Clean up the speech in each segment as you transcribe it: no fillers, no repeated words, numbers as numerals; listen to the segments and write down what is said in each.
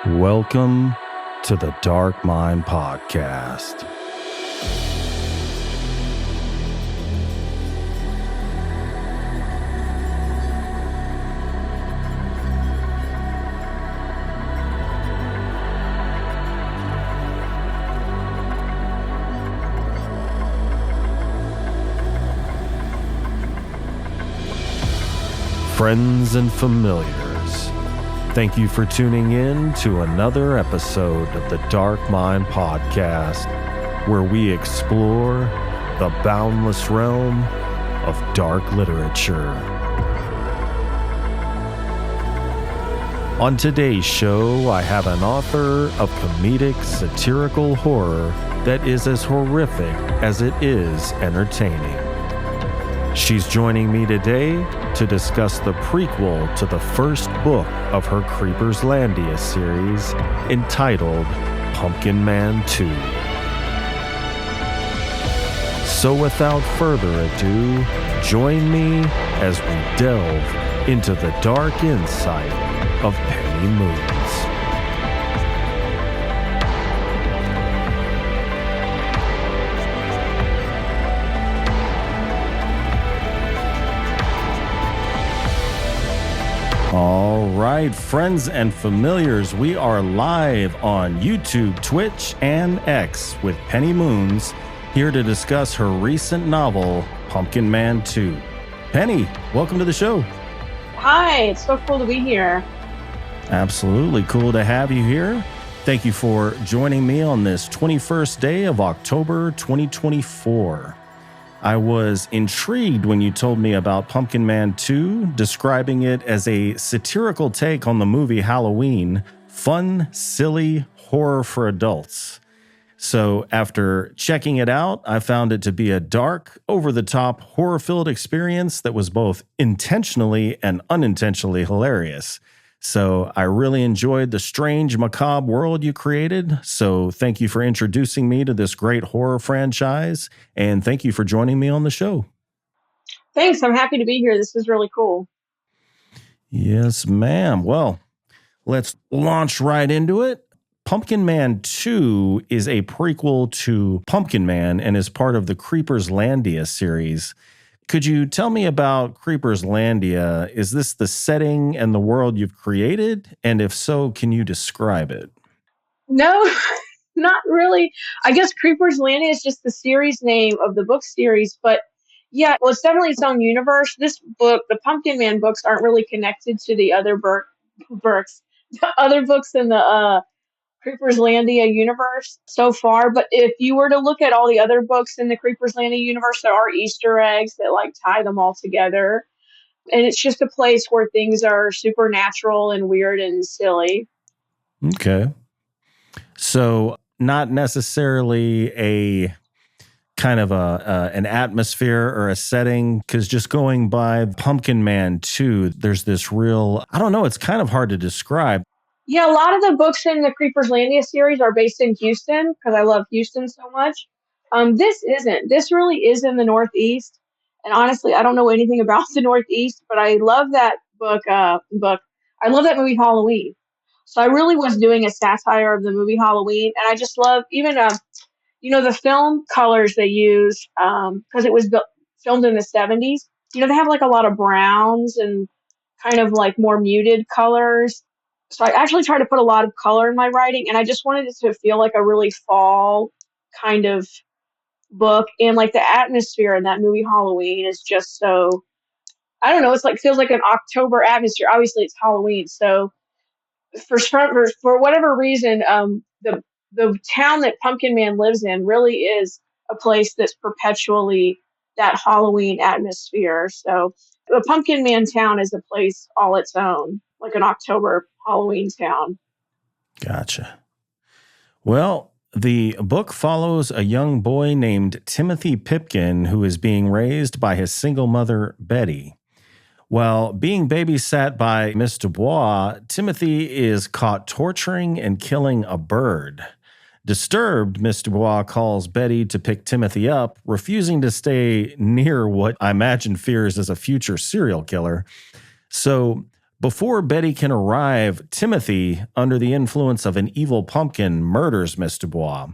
Welcome to the Dark Mind Podcast. Friends and familiars, thank you for tuning in to another episode of the Dark Mind Podcast, where we explore the boundless realm of dark literature. On today's show, I have an author of comedic satirical horror that is as horrific as it is entertaining. She's joining me today to discuss the prequel to the first book of her Creeperslandia series, entitled Pumpkin Man 2. So without further ado, join me as we delve into the dark insight of Penny Moonz. All right, friends and familiars, we are live on YouTube, Twitch, and X with Penny Moonz, here to discuss her recent novel, Pumpkin Man 2. Penny, welcome to the show. Hi, it's so cool to be here. Absolutely cool to have you here. Thank you for joining me on this 21st day of October 2024. I was intrigued when you told me about Pumpkin Man 2, describing it as a satirical take on the movie Halloween, fun, silly horror for adults. So after checking it out, I found it to be a dark, over-the-top, horror-filled experience that was both intentionally and unintentionally hilarious. So I really enjoyed the strange, macabre world you created. So thank you for introducing me to this great horror franchise. And thank you for joining me on the show. Thanks. I'm happy to be here. This is really cool. Yes, ma'am. Well, let's launch right into it. Pumpkin Man 2 is a prequel to Pumpkin Man and is part of the Creeperslandia series. Could you tell me about Creeperslandia? Is this the setting and the world you've created? And if so, can you describe it? No, not really. I guess Creeperslandia is just the series name of the book series. But yeah, well, it's definitely its own universe. This book, the Pumpkin Man books, aren't really connected to the other books, the other books in the Creeperslandia universe so far. But if you were to look at all the other books in the Creeperslandia universe, there are Easter eggs that like tie them all together. And it's just a place where things are supernatural and weird and silly. Okay. So not necessarily a kind of an atmosphere or a setting, because just going by Pumpkin Man 2, there's this real, I don't know, it's kind of hard to describe. Yeah, a lot of the books in the Creeperslandia series are based in Houston because I love Houston so much. This isn't. This really is in the Northeast. And honestly, I don't know anything about the Northeast, but I love that book. I love that movie Halloween. So I really was doing a satire of the movie Halloween, and I just love even the film colors they use because it was filmed in the 70s. They have like a lot of browns and kind of like more muted colors. So I actually try to put a lot of color in my writing, and I just wanted it to feel like a really fall kind of book. And like the atmosphere in that movie Halloween is just so, I don't know, it's like feels like an October atmosphere. Obviously it's Halloween. So for whatever reason, the town that Pumpkin Man lives in really is a place that's perpetually that Halloween atmosphere. So the Pumpkin Man town is a place all its own, like an October Halloween town. Gotcha. Well, the book follows a young boy named Timothy Pipkin who is being raised by his single mother, Betty. While being babysat by Miss Dubois, Timothy is caught torturing and killing a bird. Disturbed, Miss Dubois calls Betty to pick Timothy up, refusing to stay near what I imagine fears as a future serial killer. So Before Betty can arrive, Timothy, under the influence of an evil pumpkin, murders Miss Dubois.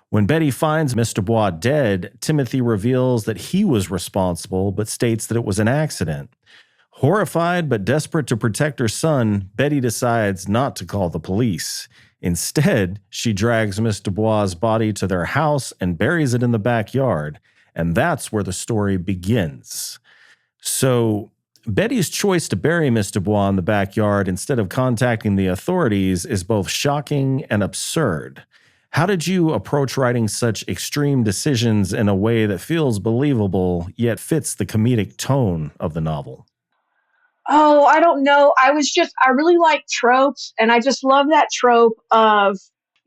When Betty finds Miss Dubois dead, Timothy reveals that he was responsible, but states that it was an accident. Horrified but desperate to protect her son, Betty decides not to call the police. Instead, she drags Miss Dubois' body to their house and buries it in the backyard. And that's where the story begins. So, Betty's choice to bury Miss Dubois in the backyard instead of contacting the authorities is both shocking and absurd. How did you approach writing such extreme decisions in a way that feels believable, yet fits the comedic tone of the novel? Oh, I don't know. I really like tropes, and I just love that trope of,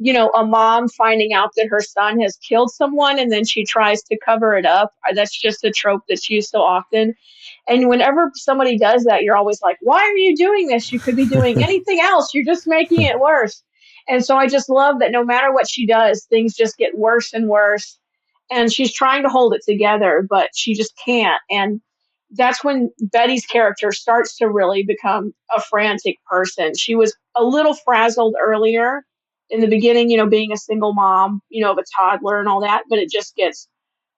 a mom finding out that her son has killed someone and then she tries to cover it up. That's just a trope that's used so often. And whenever somebody does that, you're always like, why are you doing this? You could be doing anything else. You're just making it worse. And so I just love that no matter what she does, things just get worse and worse. And she's trying to hold it together, but she just can't. And that's when Betty's character starts to really become a frantic person. She was a little frazzled earlier in the beginning, being a single mom, of a toddler and all that, but it just gets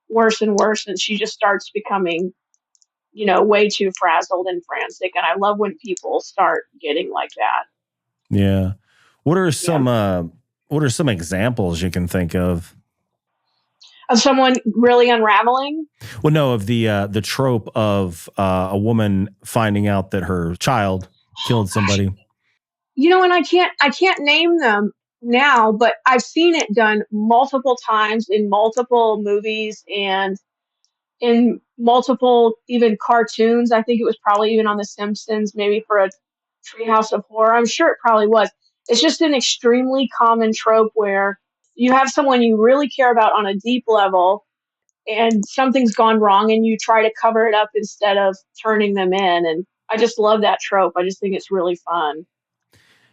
worse and worse. And she just starts becoming, way too frazzled and frantic. And I love when people start getting like that. Yeah. What are Yeah. some examples you can think of? Of someone really unraveling. Well, no, of the trope of a woman finding out that her child killed somebody. And I can't name them now, but I've seen it done multiple times in multiple movies and in multiple even cartoons. I think it was probably even on The Simpsons, maybe for a Treehouse of Horror. I'm sure it probably was. It's just an extremely common trope where you have someone you really care about on a deep level and something's gone wrong and you try to cover it up instead of turning them in. And I just love that trope. I just think it's really fun.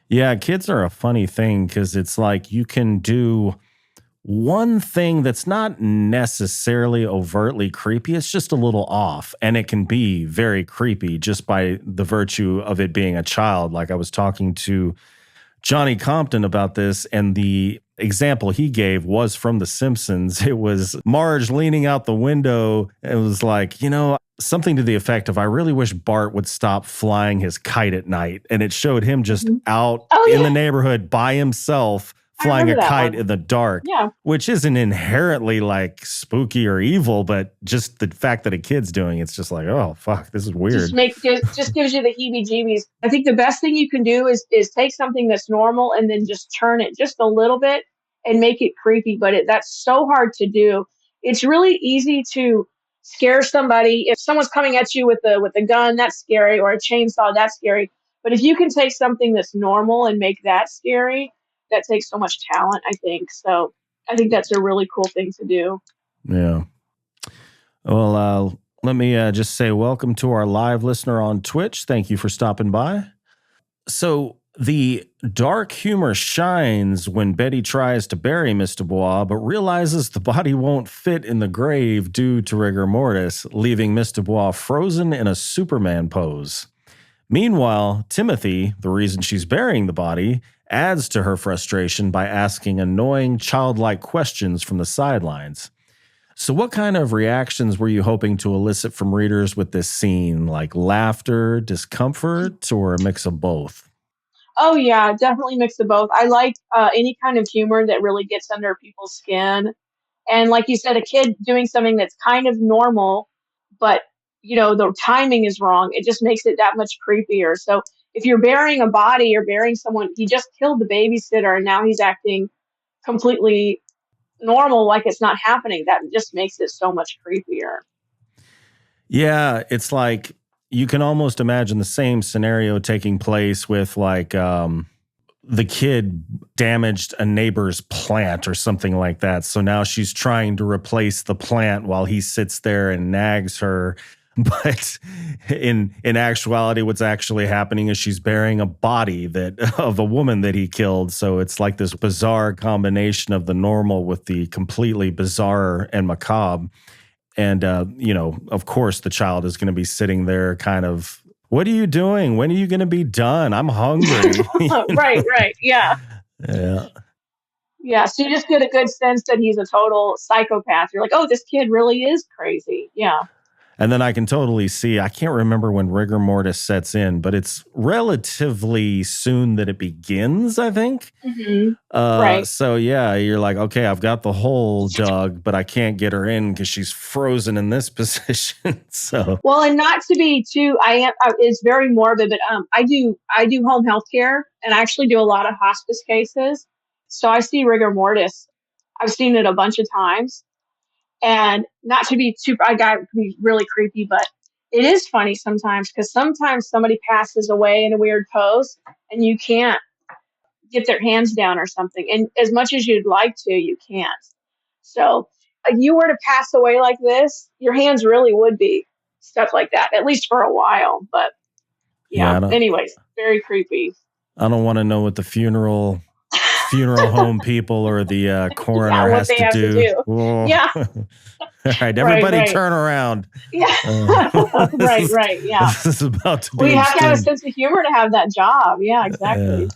Yeah, kids are a funny thing because it's like you can do one thing that's not necessarily overtly creepy. It's just a little off, and it can be very creepy just by the virtue of it being a child. Like I was talking to Johnny Compton about this, and the example he gave was from The Simpsons. It was Marge leaning out the window. It was like, something to the effect of, I really wish Bart would stop flying his kite at night. And it showed him just out in the neighborhood by himself flying a kite in the dark, which isn't inherently like spooky or evil, but just the fact that a kid's doing it's just like, oh, fuck, this is weird. Just gives you the heebie-jeebies. I think the best thing you can do is take something that's normal and then just turn it just a little bit and make it creepy. But that's so hard to do. It's really easy to scare somebody. If someone's coming at you with a gun, that's scary, or a chainsaw, that's scary. But if you can take something that's normal and make that scary, that takes so much talent, I think. So I think that's a really cool thing to do. Yeah. Well, let me just say welcome to our live listener on Twitch. Thank you for stopping by. So the dark humor shines when Betty tries to bury Miss Dubois, but realizes the body won't fit in the grave due to rigor mortis, leaving Miss Dubois frozen in a Superman pose. Meanwhile, Timothy, the reason she's burying the body, adds to her frustration by asking annoying, childlike questions from the sidelines. So what kind of reactions were you hoping to elicit from readers with this scene? Like laughter, discomfort, or a mix of both? Oh, yeah, definitely mix of both. I like any kind of humor that really gets under people's skin. And like you said, a kid doing something that's kind of normal, but, the timing is wrong. It just makes it that much creepier. So if you're burying a body or burying someone, he just killed the babysitter and now he's acting completely normal, like it's not happening. That just makes it so much creepier. Yeah, it's like you can almost imagine the same scenario taking place with like the kid damaged a neighbor's plant or something like that. So now she's trying to replace the plant while he sits there and nags her. But in actuality, what's actually happening is she's burying a body of a woman that he killed. So it's like this bizarre combination of the normal with the completely bizarre and macabre. And, of course, the child is going to be sitting there kind of What are you doing? When are you going to be done? I'm hungry. Right. Yeah. Yeah. Yeah. So you just get a good sense that he's a total psychopath. You're like, oh, this kid really is crazy. Yeah. And then I can totally see, I can't remember when rigor mortis sets in, but it's relatively soon that it begins, I think. Mm-hmm. Right. So yeah, you're like, okay, I've got the hole dug, but I can't get her in because she's frozen in this position. So Well, and not to be too, it's very morbid, but I do home health care, and I actually do a lot of hospice cases. So I see rigor mortis. I've seen it a bunch of times, and not to be too, I got to be really creepy, but it is funny sometimes because sometimes somebody passes away in a weird pose, and you can't get their hands down or something, and as much as you'd like to, you can't. So if you were to pass away like this, your hands really would be stuff like that, at least for a while. But yeah, yeah, anyways, very creepy. I don't want to know what the funeral home people or the coroner What has they to have do. to do. Whoa. Yeah. All right, everybody Right. turn around. Yeah. Right. Yeah. This is about to be We have to have a extreme. sense of humor to have that job. Yeah, exactly.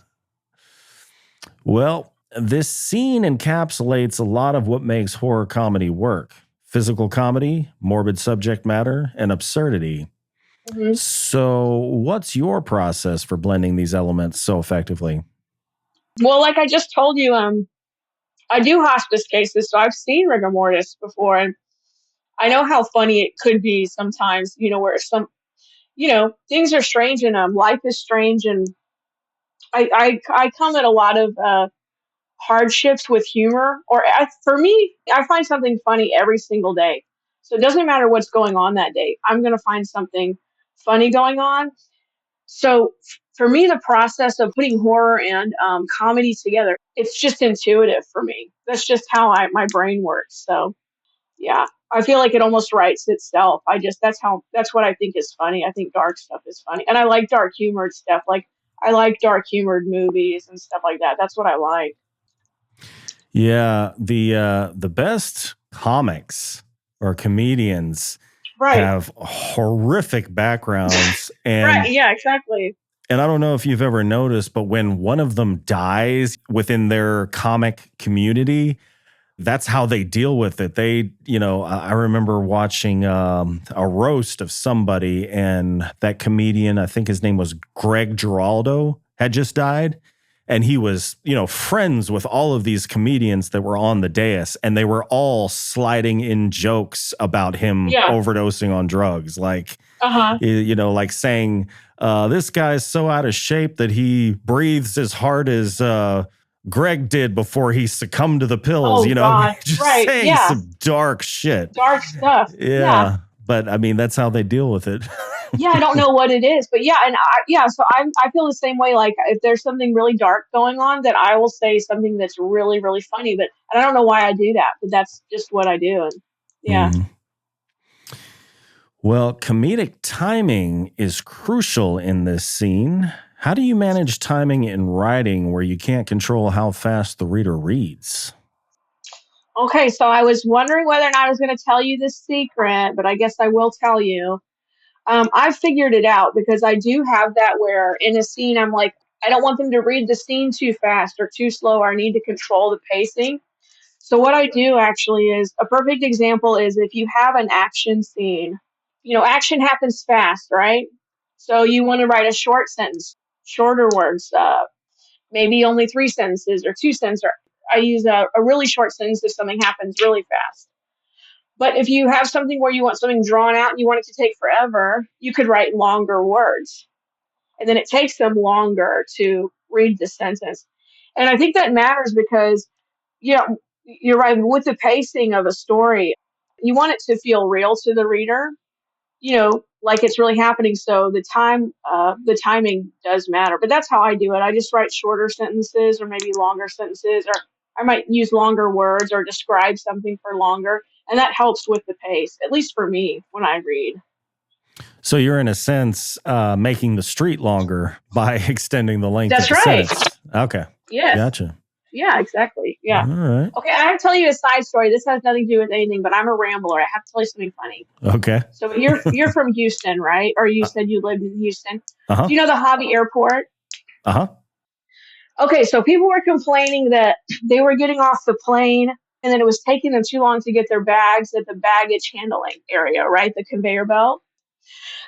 Well, this scene encapsulates a lot of what makes horror comedy work: physical comedy, morbid subject matter, and absurdity. Mm-hmm. So, what's your process for blending these elements so effectively? Well, like I just told you, I do hospice cases, so I've seen rigor mortis before, and I know how funny it could be sometimes. Where things are strange and life is strange, and I come at a lot of hardships with humor. For me, I find something funny every single day. So it doesn't matter what's going on that day. I'm going to find something funny going on. So for me, the process of putting horror and comedy together, it's just intuitive for me. That's just how my brain works. So yeah, I feel like it almost writes itself. That's what I think is funny. I think dark stuff is funny, and I like dark humored stuff. Like I like dark humored movies and stuff like that. That's what I like. Yeah, the best comics or comedians Right. have horrific backgrounds and Right. Yeah. Exactly. and I don't know if you've ever noticed, but when one of them dies within their comic community, that's how they deal with it. I remember watching a roast of somebody, and that comedian, I think his name was Greg Giraldo, had just died. And he was, friends with all of these comedians that were on the dais, and they were all sliding in jokes about him overdosing on drugs. Like, like saying, this guy's so out of shape that he breathes as hard as Greg did before he succumbed to the pills, God. just Right. saying some dark shit. Dark stuff. Yeah. But I mean, that's how they deal with it. Yeah, I don't know what it is, but so I feel the same way. Like if there's something really dark going on, that I will say something that's really, really funny. And I don't know why I do that, but that's just what I do. And yeah. Mm. Well, comedic timing is crucial in this scene. How do you manage timing in writing where you can't control how fast the reader reads? Okay, so I was wondering whether or not I was going to tell you this secret, but I guess I will tell you. I've figured it out because I do have that where in a scene I'm like, I don't want them to read the scene too fast or too slow, or I need to control the pacing. So what I do actually is a perfect example is if you have an action scene, action happens fast, right? So you want to write a short sentence, shorter words, maybe only 3 sentences or 2 sentences. Or I use a really short sentence if something happens really fast. But if you have something where you want something drawn out and you want it to take forever, you could write longer words. And then it takes them longer to read the sentence. And I think that matters because, you're right, with the pacing of a story, you want it to feel real to the reader, like it's really happening. So the timing does matter. But that's how I do it. I just write shorter sentences or maybe longer sentences, or I might use longer words or describe something for longer. And that helps with the pace, at least for me when I read. So you're, in a sense, making the street longer by extending the length of the That's right. sentence. Okay. Yes. Gotcha. Yeah, exactly. Yeah. All right. Okay, I have to tell you a side story. This has nothing to do with anything, but I'm a rambler. I have to tell you something funny. Okay. So you're from Houston, right? Or you said you lived in Houston. Uh-huh. Do you know the Hobby Airport? Uh-huh. Okay, so people were complaining that they were getting off the plane and then it was taking them too long to get their bags at the baggage handling area, right? The conveyor belt.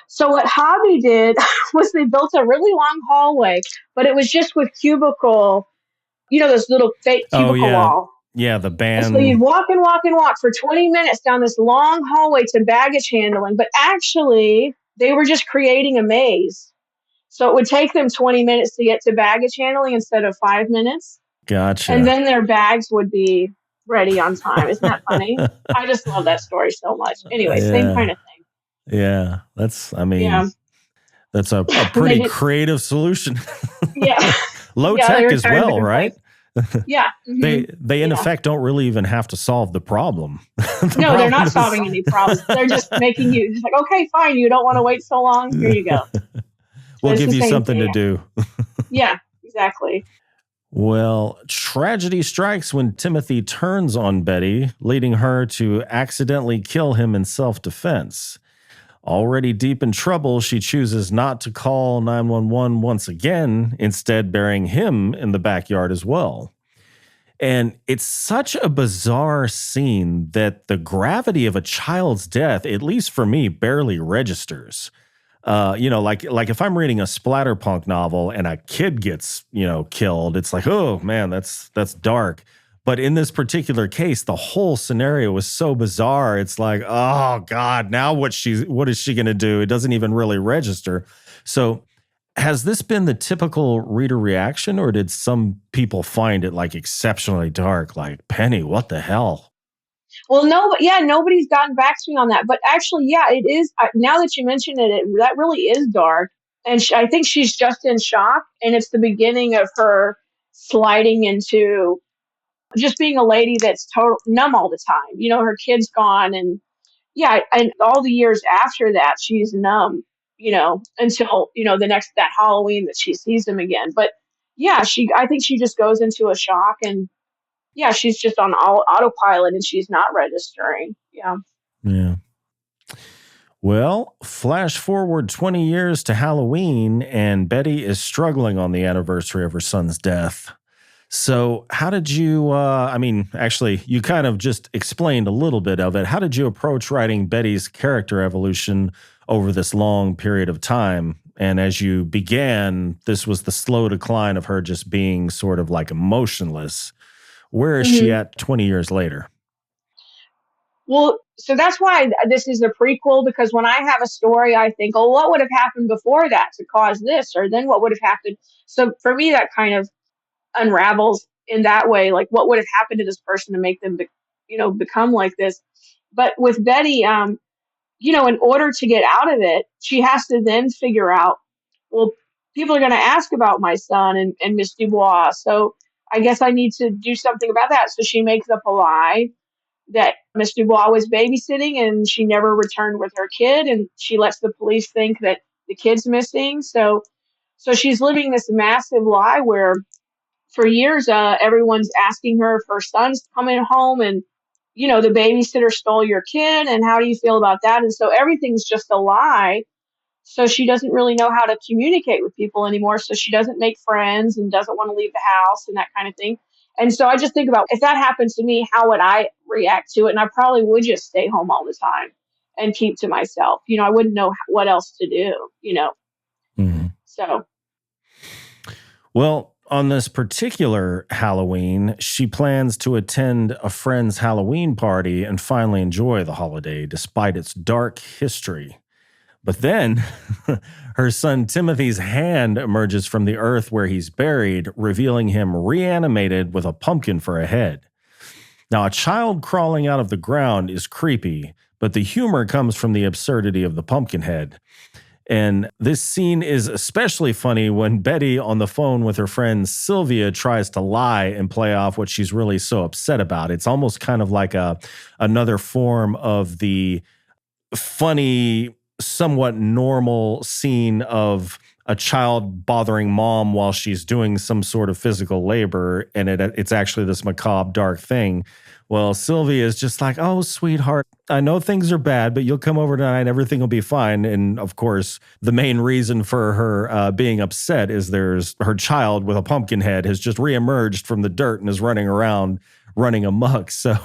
So what Hobby did was they built a really long hallway, but it was just with cubicle, those little fake Oh, cubicle yeah. wall. Yeah, the And so you'd band. walk and walk and walk for 20 minutes down this long hallway to baggage handling, but actually they were just creating a maze. So it would take them 20 minutes to get to baggage handling instead of 5 minutes. And Gotcha. then their bags would be ready on time. Isn't that funny? I just love that story so much. Anyway, same Yeah. kind of thing. Yeah. That's Yeah. a And they pretty did, creative solution. yeah. Low Yeah, they tech were as tired of the well, right? complaints. Yeah. They in Yeah. effect don't really even have to solve the problem. The No, they're problem not is solving any problems. They're just making you just like, okay, fine. You don't want to wait so long. Here you go. So we'll it's the give you same something to thing. do. Yeah, exactly. Well, tragedy strikes when Timothy turns on Betty, leading her to accidentally kill him in self-defense. Already deep in trouble, she chooses not to call 911 once again, instead burying him in the backyard as well. And it's such a bizarre scene that the gravity of a child's death, at least for me, barely registers. Like if I'm reading a splatterpunk novel and a kid gets, killed, it's like, oh man, that's dark. But in this particular case, the whole scenario was so bizarre. It's like, oh God, now what is she gonna do? It doesn't even really register. So has this been the typical reader reaction, or did some people find it like exceptionally dark? Like, Penny, what the hell? Well, no, but yeah, nobody's gotten back to me on that. But actually, yeah, it is. Now that you mention it, that really is dark. And I think she's just in shock. And it's the beginning of her sliding into just being a lady that's total numb all the time. Her kid's gone. And yeah, and all the years after that, she's numb, until, that Halloween that she sees him again. But yeah, I think she just goes into a shock and yeah, she's just on autopilot and she's not registering. Yeah. Yeah. Well, flash forward 20 years to Halloween, and Betty is struggling on the anniversary of her son's death. So, how did you, actually, you kind of just explained a little bit of it. How did you approach writing Betty's character evolution over this long period of time? And as you began, this was the slow decline of her just being sort of like emotionless. Where is she hmm at 20 years later? Well, so that's why this is a prequel because when I have a story, I think, oh, what would have happened before that to cause this? Or then what would have happened? So for me, that kind of unravels in that way. Like, what would have happened to this person to make them, become like this? But with Betty, in order to get out of it, she has to then figure out, well, people are going to ask about my son and Miss Dubois. So I guess I need to do something about that. So she makes up a lie that Miss Dubois was babysitting and she never returned with her kid. And she lets the police think that the kid's missing. So she's living this massive lie where for years, everyone's asking her if her son's coming home and, the babysitter stole your kid. And how do you feel about that? And so everything's just a lie. So she doesn't really know how to communicate with people anymore. So she doesn't make friends and doesn't want to leave the house and that kind of thing. And so I just think about if that happens to me, how would I react to it? And I probably would just stay home all the time and keep to myself. I wouldn't know what else to do. Mhm. So, Well, on this particular Halloween, she plans to attend a friend's Halloween party and finally enjoy the holiday despite its dark history. But then her son Timothy's hand emerges from the earth where he's buried, revealing him reanimated with a pumpkin for a head. Now, a child crawling out of the ground is creepy, but the humor comes from the absurdity of the pumpkin head. And this scene is especially funny when Betty, on the phone with her friend Sylvia, tries to lie and play off what she's really so upset about. It's almost kind of like another form of the funny, somewhat normal scene of a child bothering mom while she's doing some sort of physical labor, and it's actually this macabre, dark thing. Well, Sylvia is just like, oh, sweetheart, I know things are bad, but you'll come over tonight and everything will be fine. And of course, the main reason for her being upset is there's her child with a pumpkin head has just reemerged from the dirt and is running around, running amok. So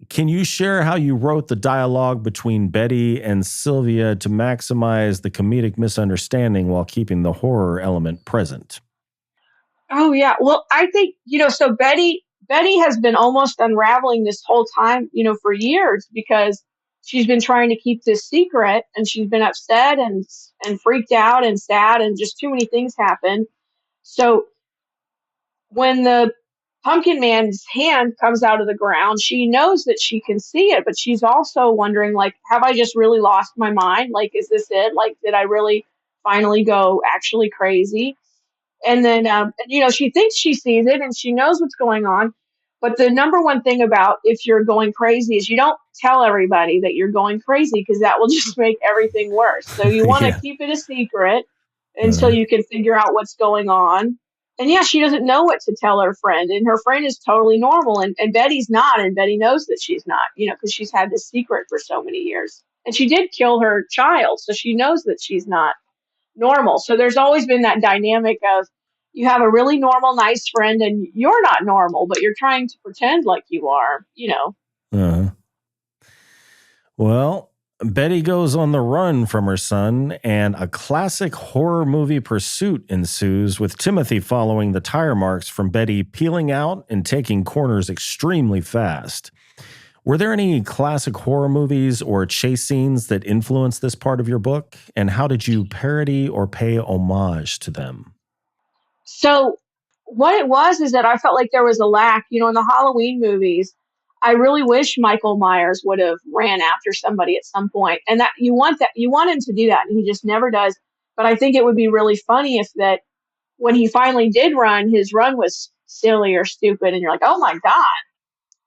can you share how you wrote the dialogue between Betty and Sylvia to maximize the comedic misunderstanding while keeping the horror element present? Oh yeah. Well, I think, so Betty has been almost unraveling this whole time, for years because she's been trying to keep this secret and she's been upset and freaked out and sad and just too many things happen. So when the Pumpkin Man's hand comes out of the ground, she knows that she can see it, but she's also wondering, like, have I just really lost my mind? Like, is this it? Like, did I really finally go actually crazy? And then, she thinks she sees it and she knows what's going on. But the number one thing about if you're going crazy is you don't tell everybody that you're going crazy because that will just make everything worse. So you want to Yeah. keep it a secret until you can figure out what's going on. And yeah, she doesn't know what to tell her friend. And her friend is totally normal. And Betty's not. And Betty knows that she's not, because she's had this secret for so many years. And she did kill her child. So she knows that she's not normal. So there's always been that dynamic of you have a really normal, nice friend and you're not normal, but you're trying to pretend like you are. Uh-huh. Well, Betty goes on the run from her son, and a classic horror movie pursuit ensues, with Timothy following the tire marks from Betty peeling out and taking corners extremely fast. Were there any classic horror movies or chase scenes that influenced this part of your book? And how did you parody or pay homage to them? So what it was is that I felt like there was a lack, in the Halloween movies. I really wish Michael Myers would have ran after somebody at some point. And you want him to do that, and he just never does. But I think it would be really funny if that when he finally did run, his run was silly or stupid, and you're like, oh my God,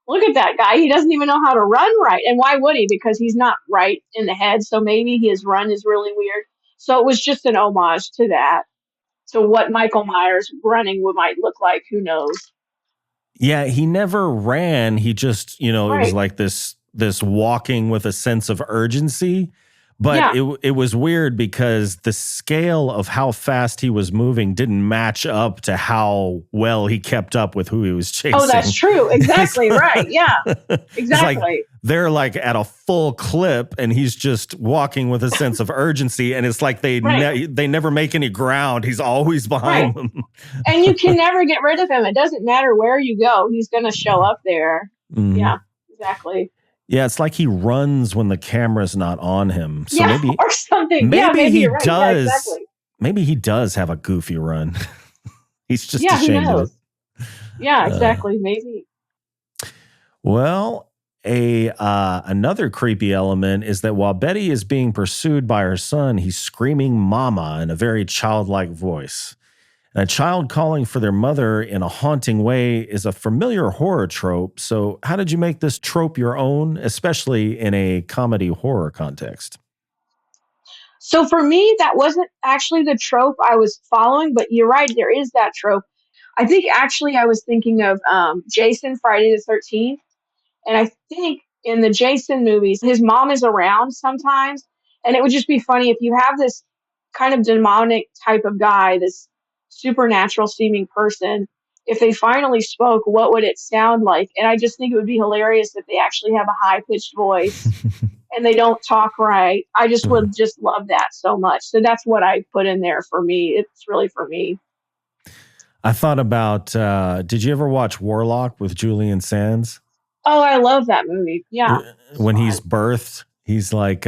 look at that guy. He doesn't even know how to run right. And why would he? Because he's not right in the head. So maybe his run is really weird. So it was just an homage to that. So what Michael Myers running might look like, who knows? Yeah, he never ran. He just, it was Right. like this walking with a sense of urgency. But Yeah. it was weird because the scale of how fast he was moving didn't match up to how well he kept up with who he was chasing. Oh, that's true. Exactly. Right. Yeah. It's Exactly. like they're like at a full clip and he's just walking with a sense of urgency. And it's like they never make any ground. He's always behind them. And you can never get rid of him. It doesn't matter where you go. He's going to show up there. Mhm. Yeah, exactly. Yeah, it's like he runs when the camera's not on him. So maybe or something. maybe he you're right. does. Yeah, exactly. Maybe he does have a goofy run. He's just Who ashamed of knows? it. Yeah, exactly. Maybe. Well, another creepy element is that while Betty is being pursued by her son, he's screaming "Mama" in a very childlike voice. And a child calling for their mother in a haunting way is a familiar horror trope. So, how did you make this trope your own, especially in a comedy horror context? So for me, that wasn't actually the trope I was following, but you're right. There is that trope. I think actually I was thinking of Jason Friday the 13th. And I think in the Jason movies, his mom is around sometimes. And it would just be funny if you have this kind of demonic type of guy, this supernatural seeming person. If they finally spoke, what would it sound like? And I just think it would be hilarious if they actually have a high pitched voice and they don't talk right. I just would just love that so much. So that's what I put in there for me. It's really for me. I thought about, did you ever watch Warlock with Julian Sands? Oh, I love that movie. Yeah. When he's birthed, he's like,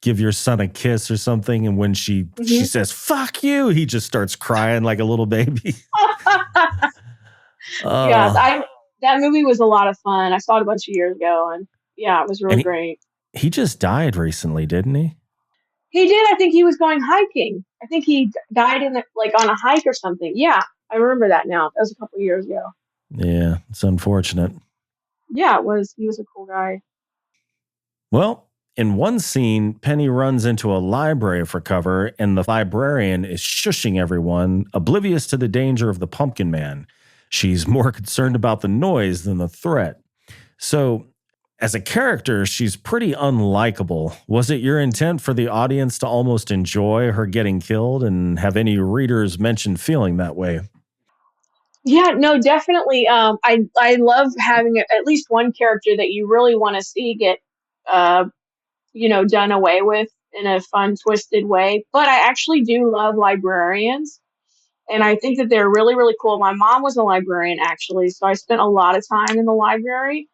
give your son a kiss or something. And when she says, fuck you, he just starts crying like a little baby. Yeah, that movie was a lot of fun. I saw it a bunch of years ago, and yeah, it was really great. He just died recently, didn't he? He did. I think he was going hiking. I think he died on a hike or something. Yeah, I remember that now. That was a couple of years ago. Yeah, it's unfortunate. Yeah, it was. He was a cool guy. Well, In one scene, Penny runs into a library for cover, and the librarian is shushing everyone, oblivious to the danger of the pumpkin man. She's more concerned about the noise than the threat. So, as a character, she's pretty unlikable. Was it your intent for the audience to almost enjoy her getting killed, and have any readers mentioned feeling that way? Yeah, no, definitely. I love having at least one character that you really want to see get, uh, done away with in a fun, twisted way. But I actually do love librarians, and I think that they're really, really cool. My mom was a librarian, actually, so I spent a lot of time in the library.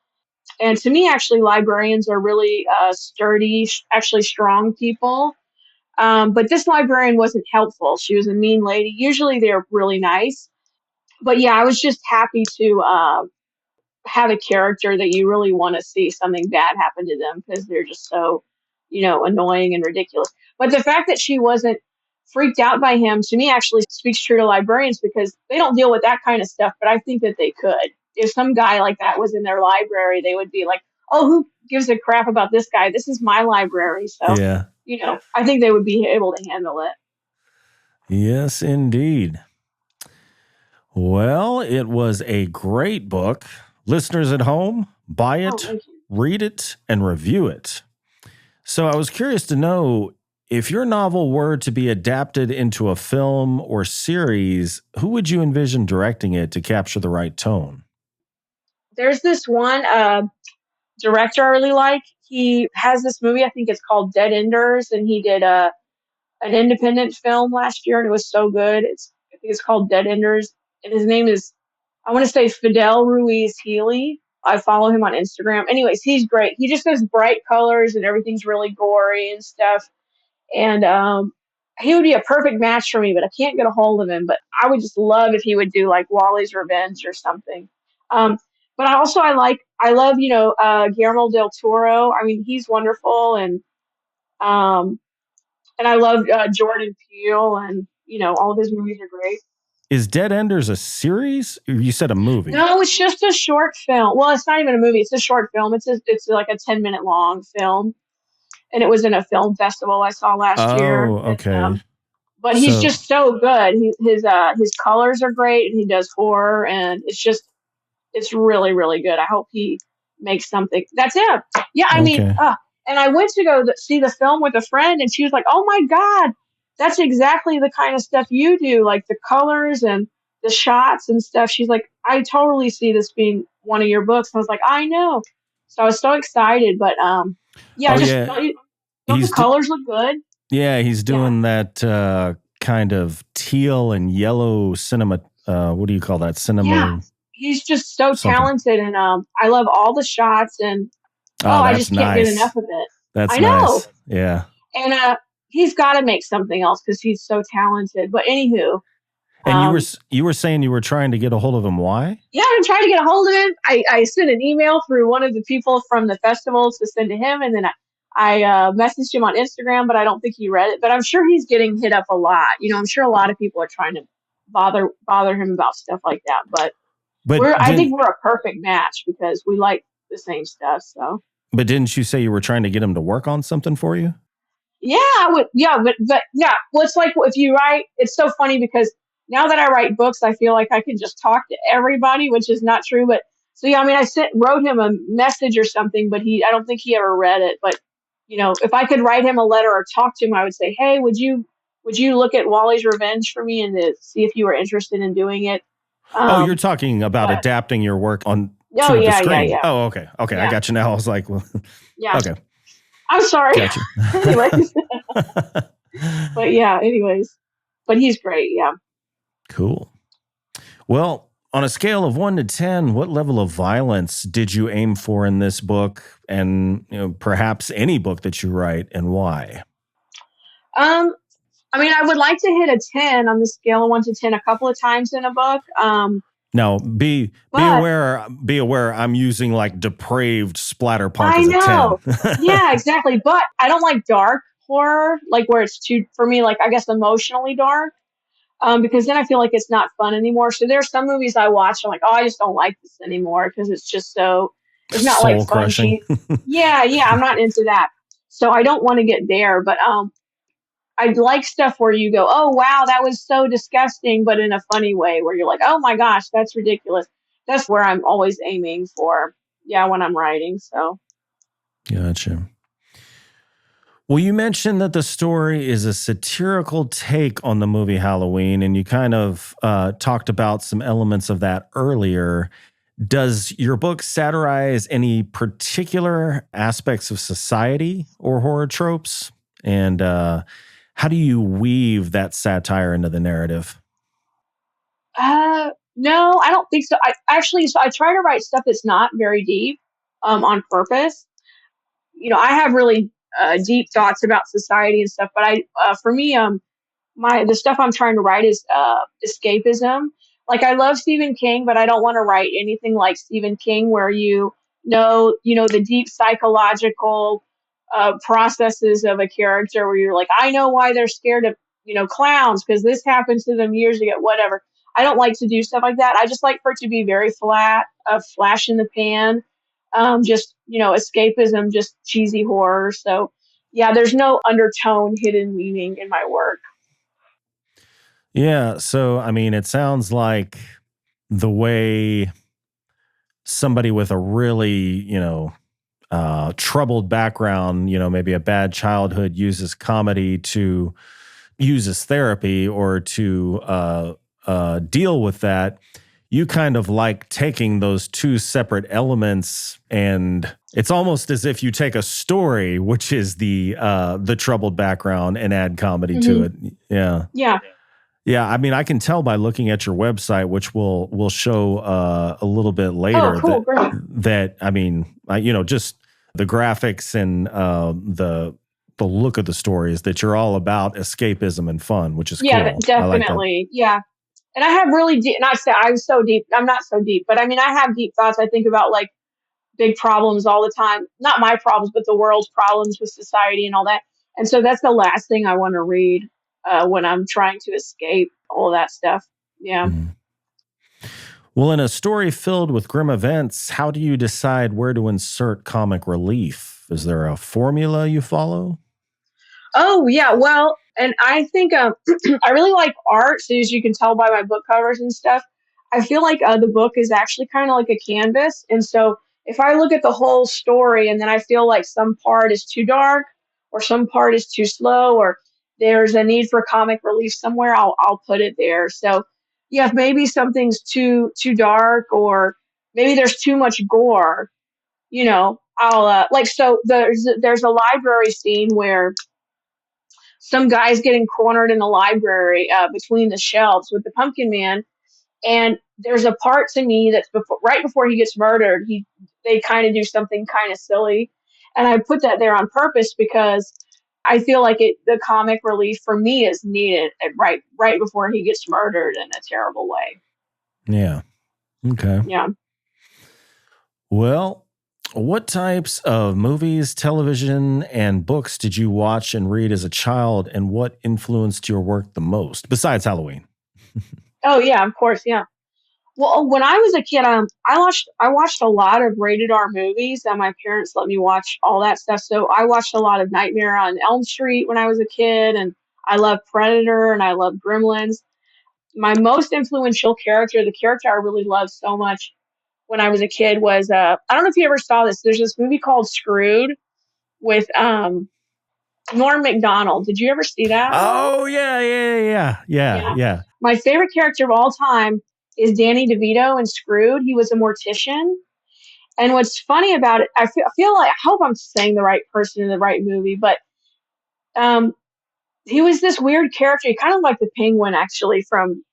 And to me, actually, librarians are really sturdy, actually strong people. But this librarian wasn't helpful. She was a mean lady. Usually, they're really nice. But yeah, I was just happy to have a character that you really want to see something bad happen to them because they're just so, annoying and ridiculous. But the fact that she wasn't freaked out by him to me actually speaks true to librarians because they don't deal with that kind of stuff, but I think that they could. If some guy like that was in their library, they would be like, oh, who gives a crap about this guy? This is my library. So, Yeah. I think they would be able to handle it. Yes, indeed. Well, it was a great book. Listeners at home, buy it, read it, and review it. So I was curious to know, if your novel were to be adapted into a film or series, who would you envision directing it to capture the right tone? There's this one director I really like. He has this movie, I think it's called Dead Enders, and he did an independent film last year, and it was so good. I think it's called Dead Enders, and his name is, I want to say, Fidel Ruiz Healy. I follow him on Instagram. Anyways, he's great. He just does bright colors and everything's really gory and stuff. And he would be a perfect match for me, but I can't get a hold of him. But I would just love if he would do like Wally's Revenge or something. But I love, Guillermo del Toro. I mean, he's wonderful, um, and I love Jordan Peele, and all of his movies are great. Is Dead Enders a series? You said a movie. No, it's just a short film. Well, it's not even a movie; it's a short film. It's like a 10-minute long film, and it was in a film festival I saw last year. Oh, okay. But he's just so good. His colors are great, and he does horror, and it's really, really good. I hope he makes something. That's it. Yeah, I mean, and I went to go see the film with a friend, and she was like, "Oh my God, that's exactly the kind of stuff you do, like the colors and the shots and stuff." She's like, "I totally see this being one of your books." And I was like, "I know." So I was so excited, but don't the colors look good? Yeah, he's doing that kind of teal and yellow cinema. What do you call that? Cinema. Yeah. He's just so talented, and I love all the shots, and I just can't get enough of it. That's nice. Yeah. And he's got to make something else because he's so talented. But anywho, and you were saying you were trying to get a hold of him. Why? Yeah, I'm trying to get a hold of him. I sent an email through one of the people from the festivals to send to him, and then I messaged him on Instagram, but I don't think he read it. But I'm sure he's getting hit up a lot. I'm sure a lot of people are trying to bother him about stuff like that. But I think we're a perfect match because we like the same stuff. So. But didn't you say you were trying to get him to work on something for you? Yeah, but yeah. Well, it's like if you write, it's so funny because now that I write books, I feel like I can just talk to everybody, which is not true. But so yeah, I mean, wrote him a message or something, but I don't think he ever read it. But if I could write him a letter or talk to him, I would say, hey, would you look at Wally's Revenge for me and to see if you were interested in doing it? You're talking about adapting your work on the screen. Yeah. Oh, okay. Yeah. I got you now. I was like, well, yeah. Okay. I'm sorry. Got you. Anyways. But yeah, anyways. But he's great, yeah. Cool. Well, on a scale of 1 to 10, what level of violence did you aim for in this book, and perhaps any book that you write, and why? I mean, I would like to hit a 10 on the scale of 1 to 10 a couple of times in a book. Now, be aware. I'm using like depraved splatterpunk as a 10. Yeah, exactly. But I don't like dark horror, like where it's too, for me, like I guess emotionally dark, because then I feel like it's not fun anymore. So there's some movies I watch, I'm like, oh, I just don't like this anymore because it's just so, it's not like soul crushing. yeah, I'm not into that. So I don't want to get there, but I like stuff where you go, oh wow, that was so disgusting, but in a funny way, where you're like, oh my gosh, that's ridiculous. That's where I'm always aiming for. Yeah, when I'm writing. So Gotcha. Well, you mentioned that the story is a satirical take on the movie Halloween, and you kind of talked about some elements of that earlier. Does your book satirize any particular aspects of society or horror tropes? And how do you weave that satire into the narrative? no, I don't think so. I actually, so I try to write stuff that's not very deep, on purpose. I have really deep thoughts about society and stuff, but for me, the stuff I'm trying to write is escapism. Like I love Stephen King, but I don't want to write anything like Stephen King where the deep psychological processes of a character where you're like, I know why they're scared of clowns because this happened to them years ago. Whatever. I don't like to do stuff like that. I just like for it to be very flat, a flash in the pan, just escapism, just cheesy horror. So yeah, there's no undertone, hidden meaning in my work. Yeah. So, I mean, it sounds like the way somebody with a really, troubled background, maybe a bad childhood uses comedy to uses therapy or to deal with that. You kind of like taking those two separate elements, and it's almost as if you take a story, which is the troubled background, and add comedy to it. Yeah. Yeah. Yeah, I mean, I can tell by looking at your website, which we'll show a little bit later. Oh, cool, great. That I mean, just the graphics and the look of the stories, that you're all about escapism and fun, which is Yeah, cool. definitely. Yeah. And I have really deep, not say I'm so deep, I'm not so deep, but I mean, I have deep thoughts. I think about like big problems all the time. Not my problems, but the world's problems with society and all that. And so that's the last thing I want to read when I'm trying to escape all that stuff. Yeah. Mhm. Well, in a story filled with grim events, how do you decide where to insert comic relief? Is there a formula you follow? Oh yeah, well, and I think I really like art. So as you can tell by my book covers and stuff, I feel like the book is actually kind of like a canvas. And so if I look at the whole story and then I feel like some part is too dark or some part is too slow or there's a need for comic relief somewhere, I'll put it there. So yeah, if maybe something's too dark or maybe there's too much gore, I'll like so there's a library scene where some guy's getting cornered in the library between the shelves with the Pumpkin Man, and there's a part to me that's right before he gets murdered. They kind of do something kind of silly, and I put that there on purpose because I feel like the comic relief for me is needed right before he gets murdered in a terrible way. Yeah. Okay. Yeah. Well, what types of movies, television, and books did you watch and read as a child, and what influenced your work the most, besides Halloween? Oh yeah, of course, yeah. Well, when I was a kid, I watched a lot of rated R movies, and my parents let me watch all that stuff. So I watched a lot of Nightmare on Elm Street when I was a kid, and I love Predator and I love Gremlins. My most influential character, the character I really loved so much when I was a kid, was I don't know if you ever saw this. There's this movie called Screwed with Norm Macdonald. Did you ever see that at all? Oh Yeah. yeah. My favorite character of all time is Danny DeVito in Screwed. He was a mortician. And what's funny about it, I feel like, I hope I'm saying the right person in the right movie, but um, he was this weird character. He kind of like the Penguin, actually, from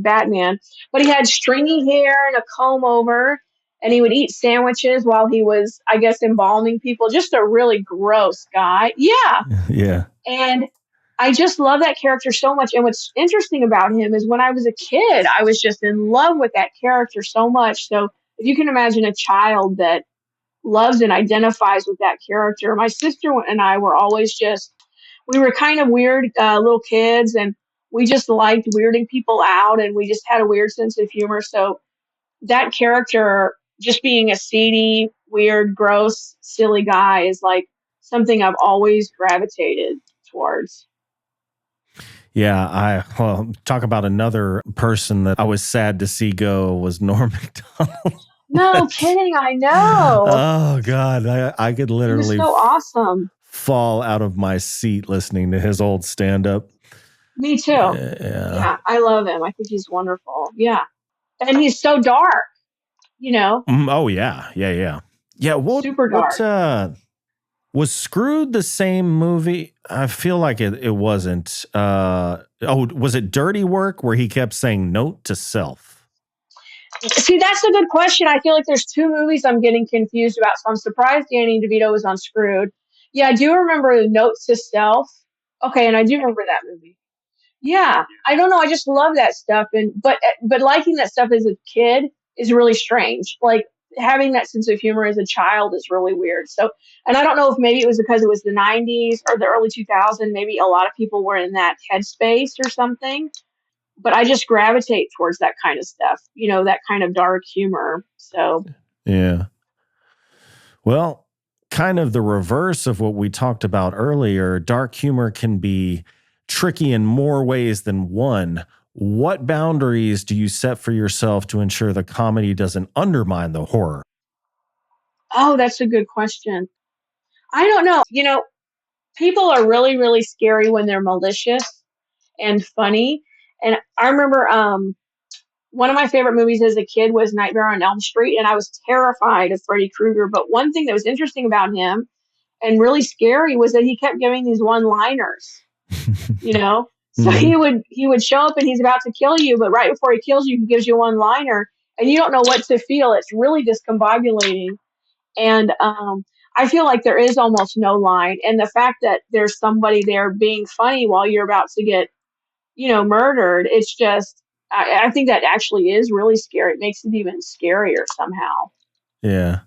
Batman. But he had stringy hair and a comb over, and he would eat sandwiches while he was, I guess, embalming people. Just a really gross guy. Yeah. Yeah. And I just love that character so much. And what's interesting about him is when I was a kid, I was just in love with that character so much. So if you can imagine a child that loves and identifies with that character, my sister and I were always we were kind of weird little kids, and we just liked weirding people out, and we just had a weird sense of humor. So that character, just being a seedy, weird, gross, silly guy, is like something I've always gravitated towards. Yeah, talk about another person that I was sad to see go was Norm Macdonald. No kidding, I know. Oh God, I could He was literally so awesome. fall out of my seat listening to his old stand-up. Me too. Yeah, I love him. I think he's wonderful. Yeah. And he's so dark, you know, Oh yeah. Yeah. super dark. What was Screwed the same movie? I feel like it wasn't. Was it Dirty Work where he kept saying note to self? See, that's a good question. I feel like there's two movies I'm getting confused about, so I'm surprised Danny DeVito was on Screwed. Yeah, I do remember Notes to Self. Okay, and I do remember that movie. Yeah, I don't know. I just love that stuff, and but liking that stuff as a kid is really strange. Like having that sense of humor as a child is really weird. So, and I don't know if maybe it was because it was the '90s or the early 2000s. Maybe a lot of people were in that headspace or something. But I just gravitate towards that kind of stuff. You know, that kind of dark humor. So Yeah. Well, kind of the reverse of what we talked about earlier. Dark humor can be tricky in more ways than one. What boundaries do you set for yourself to ensure the comedy doesn't undermine the horror? oh, that's a good question. I don't know. You know, people are really, really scary when they're malicious and funny. And I remember one of my favorite movies as a kid was Nightmare on Elm Street, and I was terrified of Freddy Krueger. But one thing that was interesting about him and really scary was that he kept giving these one-liners. You know, so he would show up and he's about to kill you, but right before he kills you, he gives you one liner, and you don't know what to feel. It's really discombobulating, and I feel like there is almost no line, and the fact that there's somebody there being funny while you're about to get, you know, murdered. It's just, I think that actually is really scary. It makes it even scarier somehow. Yeah.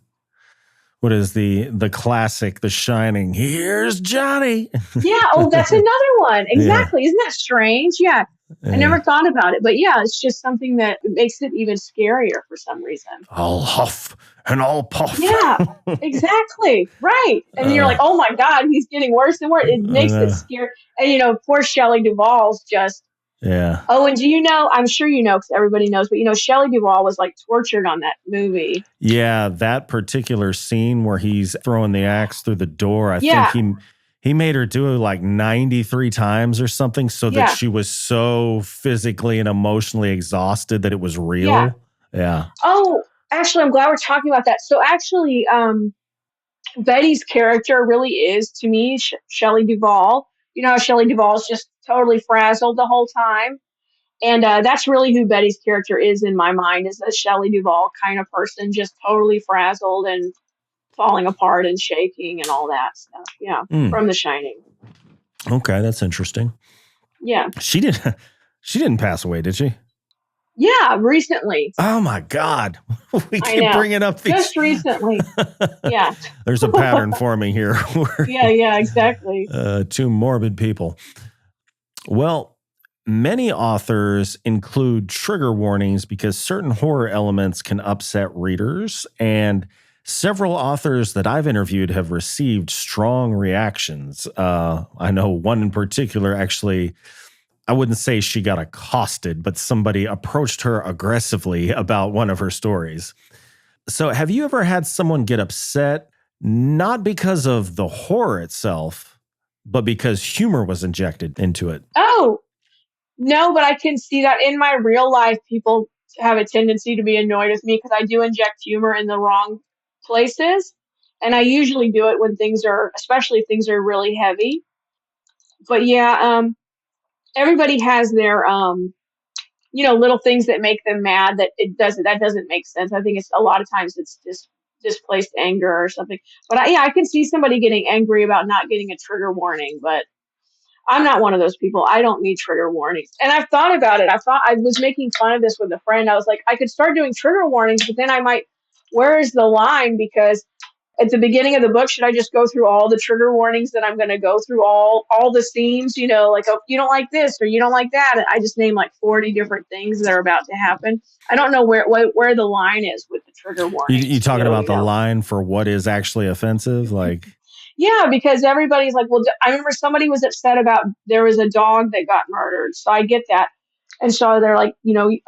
What is the classic, The Shining? Here's Johnny. Yeah. Oh, that's another one. Exactly. Isn't that strange? Yeah. I never thought about it, but yeah, it's just something that makes it even scarier for some reason. I'll huff and I'll puff. Yeah, exactly. Right. And you're like, oh my God, he's getting worse and worse. It makes it scary. And, you know, poor Shelley Duvall's just. Yeah. Oh, and do you know, I'm sure you know, because everybody knows, but you know, Shelley Duvall was like tortured on that movie. Yeah, that particular scene where he's throwing the axe through the door, I think he made her do it like 93 times or something so that she was so physically and emotionally exhausted that it was real. Yeah. Oh, actually, I'm glad we're talking about that. So actually, Betty's character really is, to me, Shelley Duvall. You know, Shelley Duvall's just totally frazzled the whole time. And that's really who Betty's character is in my mind, is a Shelley Duvall kind of person, just totally frazzled and falling apart and shaking and all that stuff. Yeah, from The Shining. Okay, that's interesting. Yeah. She didn't pass away, did she? Yeah, recently. Oh my God. We keep bringing up these. Just recently. Yeah. There's a pattern forming here. Yeah, exactly. Two morbid people. Well, many authors include trigger warnings because certain horror elements can upset readers, and several authors that I've interviewed have received strong reactions. I know one in particular, actually, I wouldn't say she got accosted, but somebody approached her aggressively about one of her stories. So have you ever had someone get upset, not because of the horror itself, but because humor was injected into it? Oh, no, but I can see that in my real life, people have a tendency to be annoyed with me because I do inject humor in the wrong places. And I usually do it when especially if things are really heavy. But yeah, everybody has their, you know, little things that make them mad that doesn't make sense. I think it's a lot of times it's just displaced anger or something. But I can see somebody getting angry about not getting a trigger warning, but I'm not one of those people. I don't need trigger warnings. And I've thought about it. I was making fun of this with a friend. I was like, I could start doing trigger warnings, but then where is the line? Because at the beginning of the book, should I just go through all the trigger warnings that I'm going to go through all the scenes, you know, like, oh, you don't like this or you don't like that. And I just name like 40 different things that are about to happen. I don't know where the line is with the trigger warnings. You talking about the line for what is actually offensive? Like, Yeah, because everybody's like, well, I remember somebody was upset about there was a dog that got murdered. So I get that. And so they're like,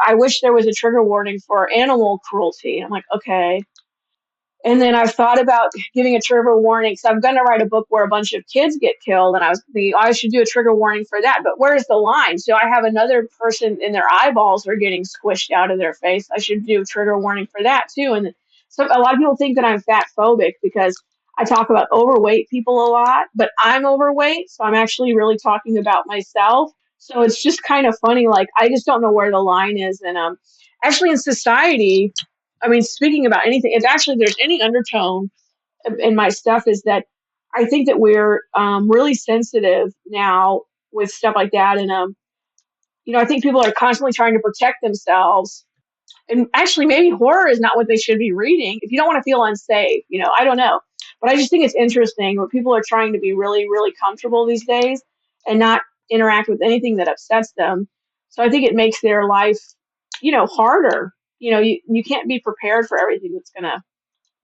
I wish there was a trigger warning for animal cruelty. I'm like, okay. And then I've thought about giving a trigger warning. So I'm going to write a book where a bunch of kids get killed. And I was thinking, I should do a trigger warning for that. But where's the line? So I have another person and their eyeballs are getting squished out of their face. I should do a trigger warning for that too. And so a lot of people think that I'm fat phobic because I talk about overweight people a lot, but I'm overweight. So I'm actually really talking about myself. So it's just kind of funny. Like, I just don't know where the line is. And actually in society, I mean, speaking about anything, if actually there's any undertone in my stuff is that I think that we're really sensitive now with stuff like that. And, I think people are constantly trying to protect themselves. And actually, maybe horror is not what they should be reading. If you don't want to feel unsafe, I don't know. But I just think it's interesting where people are trying to be really, really comfortable these days and not interact with anything that upsets them. So I think it makes their life, harder. You can't be prepared for everything that's going to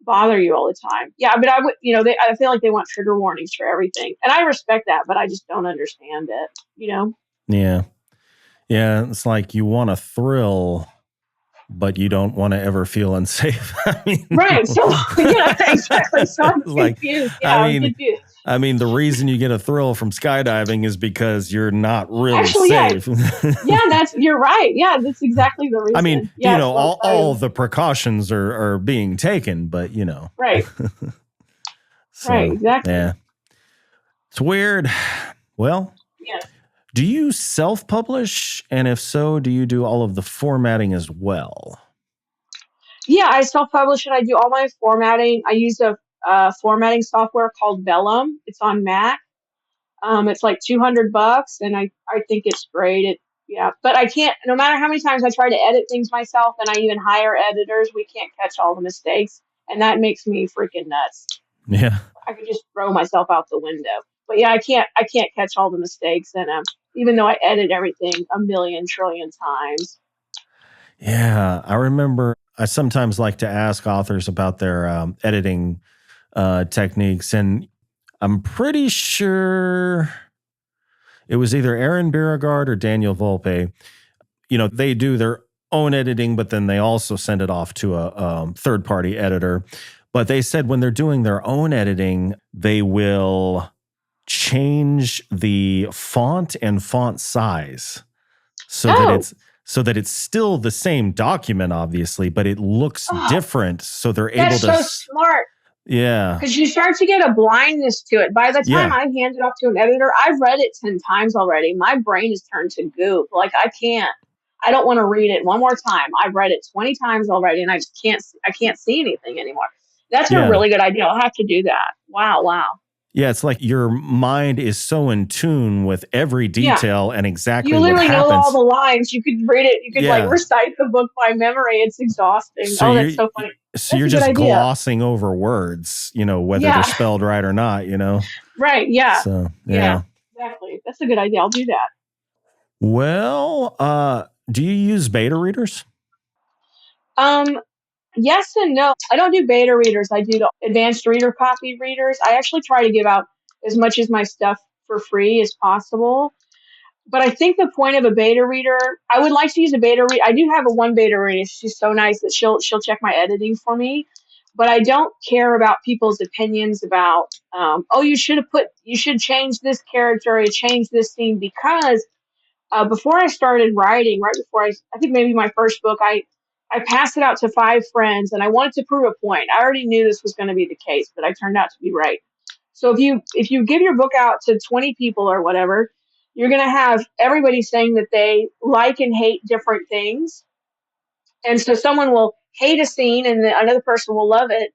bother you all the time. Yeah, but I would, I feel like they want trigger warnings for everything. And I respect that, but I just don't understand it. Yeah. Yeah. It's like you want a thrill, but you don't want to ever feel unsafe. I mean, right. So, exactly. So I'm confused. I'm confused. I mean, the reason you get a thrill from skydiving is because you're not really actually, safe. You're right. Yeah, that's exactly the reason. I mean, all the precautions are being taken, but Right. So, right, exactly. Yeah. It's weird. Well, yeah. Do you self-publish? And if so, do you do all of the formatting as well? Yeah, I self-publish and I do all my formatting. I use a formatting software called Vellum. It's on Mac. It's like $200, and I think it's great. But I can't. No matter how many times I try to edit things myself, and I even hire editors, we can't catch all the mistakes, and that makes me freaking nuts. Yeah, I could just throw myself out the window. But yeah, I can't catch all the mistakes, and even though I edit everything a million trillion times. Yeah, I remember. I sometimes like to ask authors about their editing techniques, and I'm pretty sure it was either Aaron Beauregard or Daniel Volpe. They do their own editing, but then they also send it off to a third-party editor. But they said when they're doing their own editing, they will change the font and font size so that it's still the same document, obviously, but it looks different. So they're able to. That's so smart. Yeah. Because you start to get a blindness to it. By the time I hand it off to an editor, I've read it 10 times already. My brain is turned to goop. Like, I don't want to read it one more time. I've read it 20 times already, and I can't see anything anymore. That's a really good idea. I'll have to do that. Wow. Yeah, it's like your mind is so in tune with every detail and exactly what happens. You literally know all the lines. You could read it. You could recite the book by memory. It's exhausting. That's so funny. So you're just glossing over words, whether they're spelled right or not, Right, yeah. So, yeah, exactly. That's a good idea. I'll do that. Well, do you use beta readers? Yes and no. I don't do beta readers. I do the advanced reader copy readers. I actually try to give out as much as my stuff for free as possible. But I think the point of a beta reader, I would like to use a beta reader. I do have one beta reader. She's so nice that she'll check my editing for me. But I don't care about people's opinions about, you should change this character or change this scene, because before I started writing, right before I think maybe my first book, I passed it out to 5 friends, and I wanted to prove a point. I already knew this was going to be the case, but I turned out to be right. So if you give your book out to 20 people or whatever, you're going to have everybody saying that they like and hate different things. And so someone will hate a scene and another person will love it.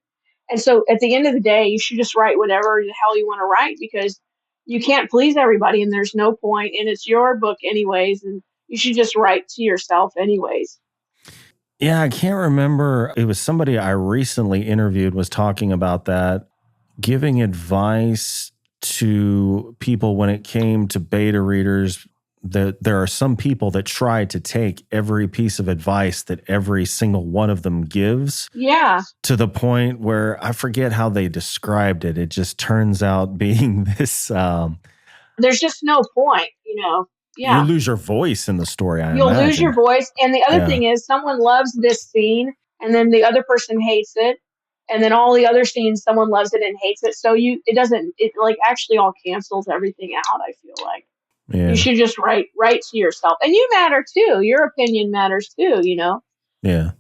And so at the end of the day, you should just write whatever the hell you want to write, because you can't please everybody and there's no point, and it's your book anyways, and you should just write to yourself anyways. Yeah, I can't remember. It was somebody I recently interviewed was talking about that, giving advice to people when it came to beta readers, there are some people that try to take every piece of advice that every single one of them gives. Yeah. To the point where I forget how they described it. It just turns out being this. There's just no point, Yeah. You lose your voice in the story, I You'll imagine. lose your voice. And the other thing is someone loves this scene and then the other person hates it. And then all the other scenes, someone loves it and hates it. So it like actually all cancels everything out, I feel like. Yeah. You should just write to yourself. And you matter too. Your opinion matters too, Yeah.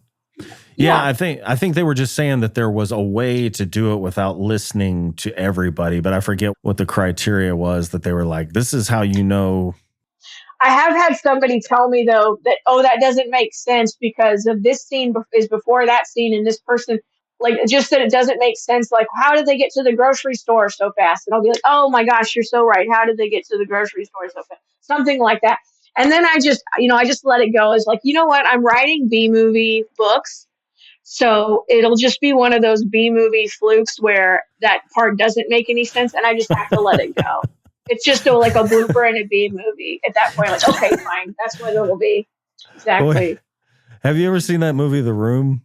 Yeah, I think they were just saying that there was a way to do it without listening to everybody, but I forget what the criteria was that they were like, this is how you know. I have had somebody tell me though that, that doesn't make sense because of this scene is before that scene and this person just that it doesn't make sense. Like, how did they get to the grocery store so fast? And I'll be like, oh my gosh, you're so right. How did they get to the grocery store so fast? Something like that. And then I just let it go. It's like, you know what? I'm writing B-movie books. So it'll just be one of those B-movie flukes where that part doesn't make any sense. And I just have to let it go. It's just like a blooper in a B-movie at that point. Like, okay, fine. That's what it will be. Exactly. Wait, have you ever seen that movie, The Room?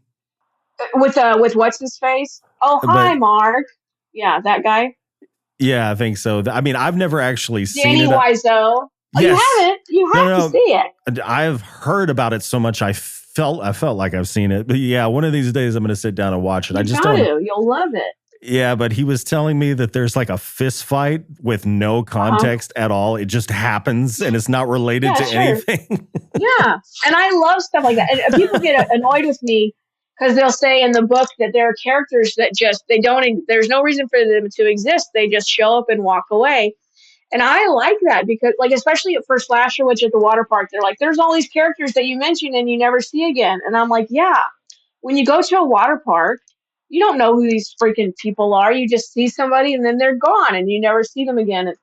With what's his face? Oh, hi, Mark. Yeah, that guy. Yeah, I think so. I mean, I've never actually seen it. Danny Wiseau. Oh, yes. You haven't? You have to see it. I've heard about it so much. I felt like I've seen it. But yeah, one of these days I'm going to sit down and watch it. You'll love it. Yeah, but he was telling me that there's like a fist fight with no context at all. It just happens and it's not related to anything. Yeah, and I love stuff like that. And people get annoyed with me because they'll say in the book that there are characters that there's no reason for them to exist. They just show up and walk away. And I like that because, especially at First Slasher Witch at the Waterpark, they're like, there's all these characters that you mention and you never see again. And I'm like, yeah, when you go to a water park, you don't know who these freaking people are. You just see somebody and then they're gone and you never see them again.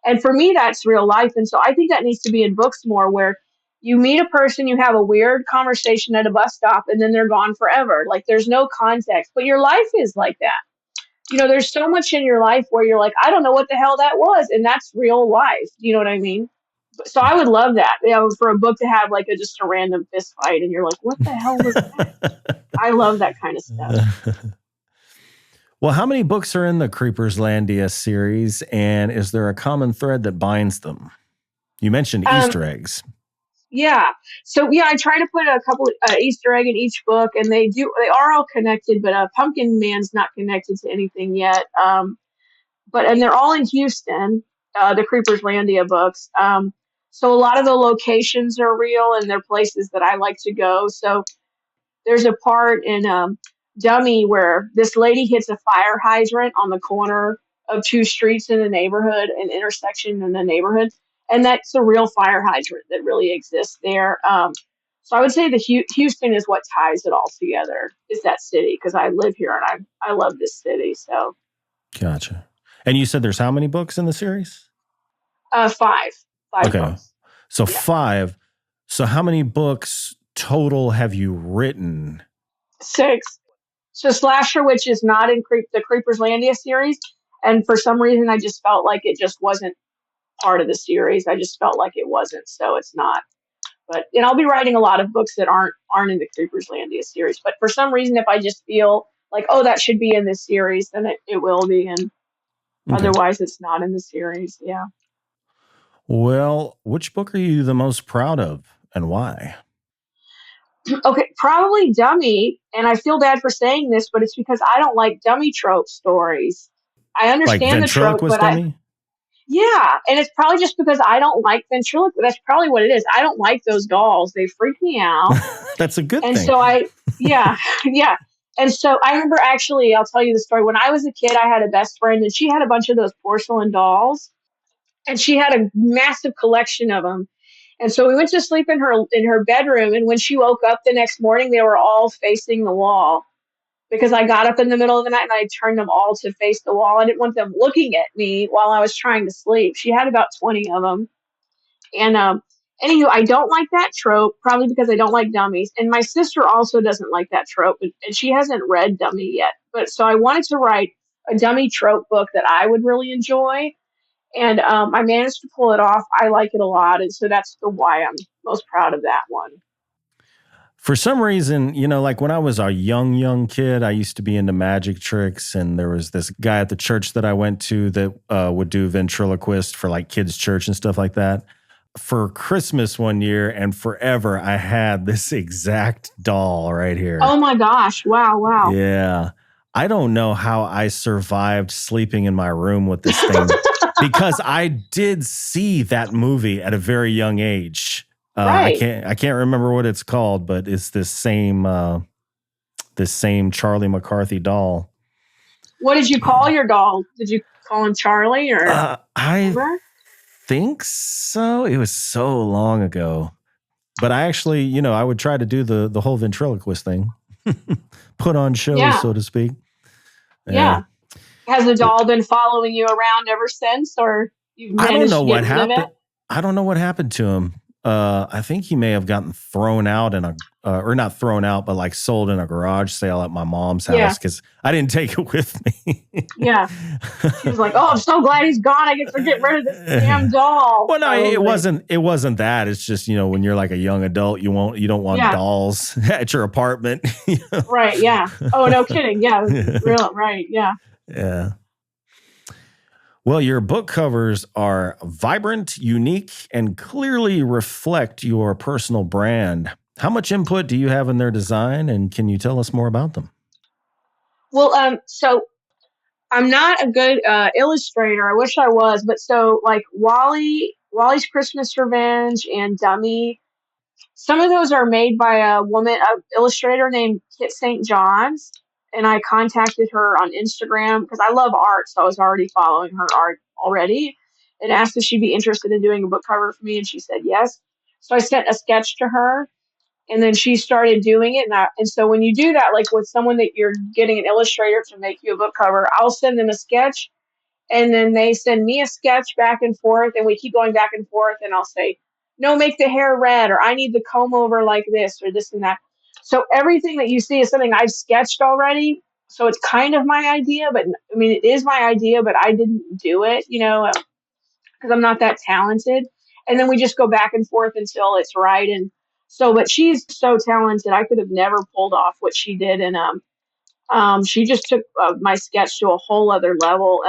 And for me, that's real life. And so I think that needs to be in books more, where you meet a person, you have a weird conversation at a bus stop, and then they're gone forever. Like, there's no context, but your life is like that. There's so much in your life where you're like, I don't know what the hell that was. And that's real life. Do you know what I mean? So I would love that, for a book to have just a random fist fight. And you're like, what the hell was that? I love that kind of stuff. Well, how many books are in the Creeperslandia series? And is there a common thread that binds them? You mentioned Easter eggs. Yeah. So I try to put a couple Easter egg in each book, and they are all connected, but Pumpkin Man's not connected to anything yet. And they're all in Houston, the Creeperslandia books. So a lot of the locations are real and they're places that I like to go. So there's a part in Dummy where this lady hits a fire hydrant on the corner of two streets in the neighborhood, an intersection in the neighborhood. And that's a real fire hydrant that really exists there. So I would say the Houston is what ties it all together, is that city, because I live here and I love this city. So, gotcha. And you said there's how many books in the series? 5 okay. books. So 5. So how many books total have you written? 6. So Slasher Witch is not in the Creeperslandia series, and for some reason I just felt like it just wasn't part of the series. I just felt like it wasn't, so it's not. And I'll be writing a lot of books that aren't in the Creeperslandia series. But for some reason, if I just feel like, that should be in this series, then it will be, and otherwise it's not in the series. Yeah. Well, which book are you the most proud of, and why? Okay, probably Dummy, and I feel bad for saying this, but it's because I don't like dummy trope stories. I understand the trope, but dummy? Yeah, and it's probably just because I don't like ventriloquist. That's probably what it is. I don't like those dolls. They freak me out. That's a good thing. And so yeah. And so I remember, actually, I'll tell you the story. When I was a kid, I had a best friend, and she had a bunch of those porcelain dolls, and she had a massive collection of them. And so we went to sleep in her bedroom, and when she woke up the next morning, they were all facing the wall. Because I got up in the middle of the night and I turned them all to face the wall. I didn't want them looking at me while I was trying to sleep. She had about 20 of them. And anywho, I don't like that trope, probably because I don't like dummies. And my sister also doesn't like that trope, and she hasn't read Dummy yet. So I wanted to write a dummy trope book that I would really enjoy. And I managed to pull it off. I like it a lot, and so that's the why I'm most proud of that one. For some reason, like when I was a young kid, I used to be into magic tricks, and there was this guy at the church that I went to that would do ventriloquist for like kids' church and stuff like that. For Christmas one year and forever, I had this exact doll right here. Oh my gosh. Wow. Yeah. I don't know how I survived sleeping in my room with this thing because I did see that movie at a very young age. Right. I can't remember what it's called, but it's this same Charlie McCarthy doll. What did you call your doll? Did you call him Charlie or? I think so. It was so long ago, but I actually, I would try to do the whole ventriloquist thing, put on shows, so to speak. Yeah. Has the doll been following you around ever since, or you've managed I don't know to what get rid of happened. it? I don't know what happened to him. I think he may have gotten thrown out in or not thrown out, but like sold in a garage sale at my mom's house because I didn't take it with me. Yeah. She was like, "Oh, I'm so glad he's gone. I get to get rid of this damn doll." Well, no, it wasn't that. It's just, when you're like a young adult, you don't want dolls at your apartment. Right. Yeah. Oh, no kidding. Yeah. Real. Right. Yeah. Yeah. Well, your book covers are vibrant, unique, and clearly reflect your personal brand. How much input do you have in their design, and can you tell us more about them? Well, so I'm not a good illustrator. I wish I was, but so like Wally's Christmas Revenge and Dummy, some of those are made by an illustrator named Kit St. John's. And I contacted her on Instagram because I love art, so I was already following her art already, and asked if she'd be interested in doing a book cover for me, and she said yes. So I sent a sketch to her, and then she started doing it. And so when you do that, like with someone that you're getting an illustrator to make you a book cover, I'll send them a sketch, and then they send me a sketch back and forth, and we keep going back and forth, and I'll say, no, make the hair red, or I need the comb over like this, or this and that. So everything that you see is something I've sketched already. So it's kind of my idea, but I mean, it is my idea, but I didn't do it, because I'm not that talented. And then we just go back and forth until it's right. And so, but she's so talented. I could have never pulled off what she did. And she just took my sketch to a whole other level.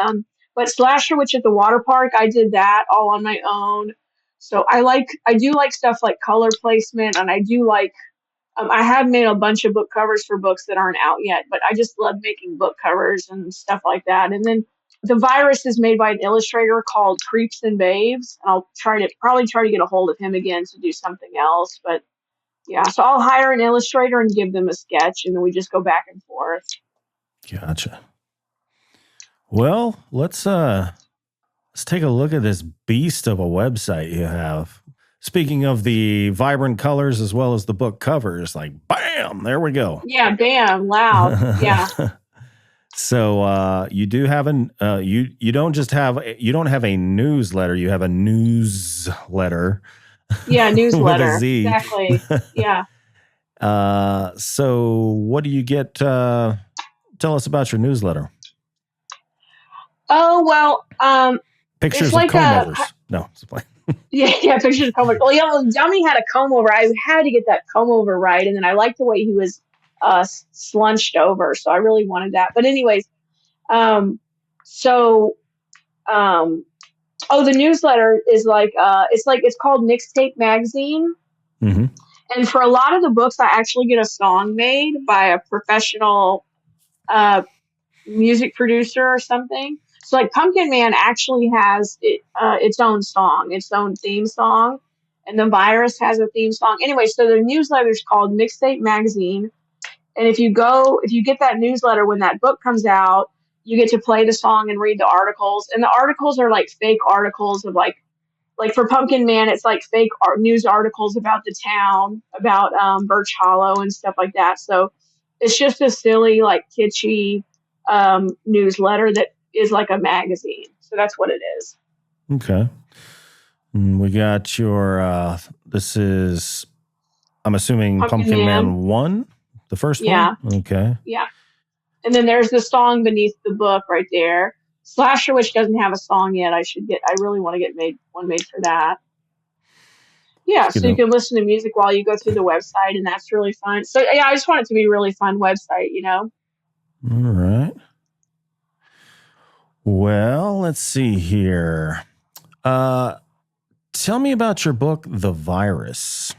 But Slasher Witch at the Waterpark, I did that all on my own. So I do like stuff like color placement, and I do like, I have made a bunch of book covers for books that aren't out yet, but I just love making book covers and stuff like that. And then the virus is made by an illustrator called Creeps and Babes. And I'll probably try to get a hold of him again to do something else. But yeah, so I'll hire an illustrator and give them a sketch, and then we just go back and forth. Gotcha. Well, let's take a look at this beast of a website you have. Speaking of the vibrant colors as well as the book covers, like bam, there we go. Yeah, bam, loud. Yeah. So you do have you don't have a newsletter, you have a newsletter. Yeah, newsletter. With a Z. Exactly. Yeah. So what do you get? Tell us about your newsletter. Oh, well, pictures it's like of comb overs. No, it's a play. Yeah, pictures of comb over. Well, Dummy had a comb over. I had to get that comb over right, and then I liked the way he was slunched over, so I really wanted that. But anyways, the newsletter is it's called Mixtape Magazine, mm-hmm. And for a lot of the books, I actually get a song made by a professional music producer or something. So like Pumpkin Man actually has its own song, its own theme song, and the virus has a theme song. Anyway, so the newsletter is called Mixtape Magazine. And if you get that newsletter when that book comes out, you get to play the song and read the articles. And the articles are like fake articles of like for Pumpkin Man, it's like fake news articles about the town, about Birch Hollow and stuff like that. So it's just a silly, like kitschy newsletter that is like a magazine. So that's what it is. Okay. We got your, this is, I'm assuming Pumpkin Man 1, the first one? Yeah. Okay. Yeah. And then there's the song beneath the book right there. Slasher Witch doesn't have a song yet. I really want to get one made for that. Yeah, so you can listen to music while you go through the website, and that's really fun. So yeah, I just want it to be a really fun website, All right. Well, let's see here. Tell me about your book, The Virus.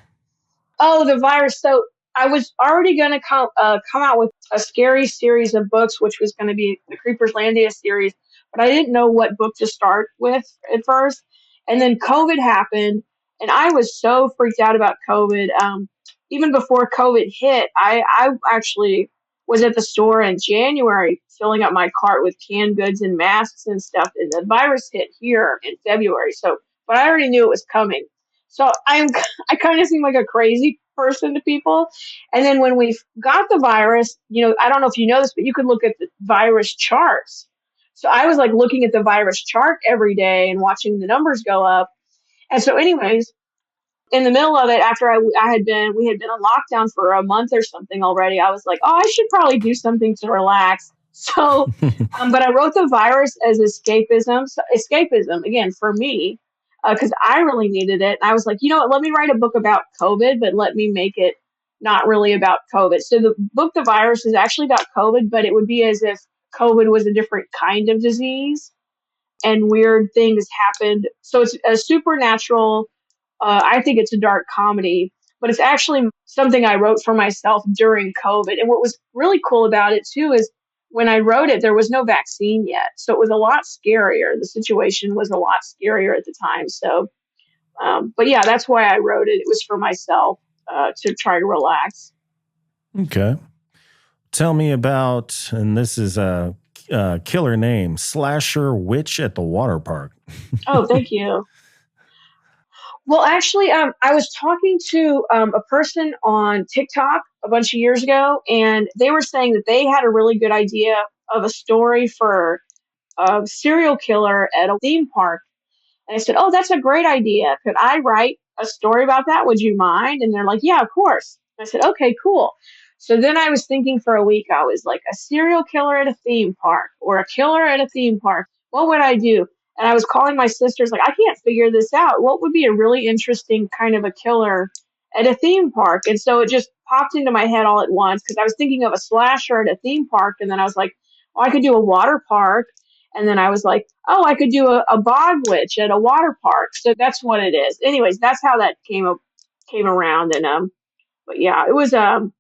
Oh, The Virus. So I was already going to come out with a scary series of books, which was going to be the Creeperslandia series, but I didn't know what book to start with at first. And then COVID happened, and I was so freaked out about COVID. Even before COVID hit, I actually was at the store in January filling up my cart with canned goods and masks and stuff, and the virus hit here in February. So, but I already knew it was coming. So I kind of seem like a crazy person to people. And then when we got the virus, I don't know if you know this, but you could look at the virus charts. So I was like looking at the virus chart every day and watching the numbers go up. And so anyways, in the middle of it, after we had been on lockdown for a month or something already, I was like, oh, I should probably do something to relax. So, but I wrote The Virus as escapism. So escapism, again, for me, because I really needed it. And I was like, you know what, let me write a book about COVID, but let me make it not really about COVID. So the book, The Virus, is actually about COVID, but it would be as if COVID was a different kind of disease and weird things happened. So it's a supernatural, I think it's a dark comedy, but it's actually something I wrote for myself during COVID. And what was really cool about it too is when I wrote it, there was no vaccine yet. So it was a lot scarier. The situation was a lot scarier at the time. So, but yeah, that's why I wrote it. It was for myself to try to relax. Okay. Tell me about, and this is a killer name, Slasher Witch at the Waterpark. Oh, thank you. Well, actually, I was talking to a person on TikTok a bunch of years ago, and they were saying that they had a really good idea of a story for a serial killer at a theme park. And I said, oh, that's a great idea. Could I write a story about that? Would you mind? And they're like, yeah, of course. I said, okay, cool. So then I was thinking for a week, I was like, a serial killer at a theme park or a killer at a theme park. What would I do? And I was calling my sisters, like, I can't figure this out. What would be a really interesting kind of a killer at a theme park? And so it just popped into my head all at once because I was thinking of a slasher at a theme park. And then I was like, oh, I could do a water park. And then I was like, oh, I could do a bog witch at a water park. So that's what it is. Anyways, that's how that came around. And but yeah, it was an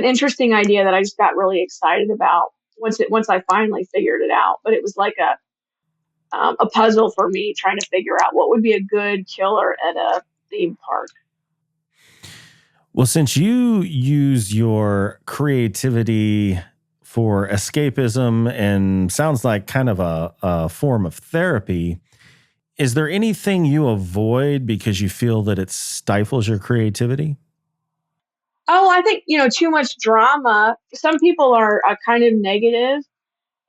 interesting idea that I just got really excited about once I finally figured it out. But it was like a puzzle for me trying to figure out what would be a good killer at a theme park. Well, since you use your creativity for escapism and sounds like kind of a form of therapy, is there anything you avoid because you feel that it stifles your creativity? Oh, I think, too much drama. Some people are kind of negative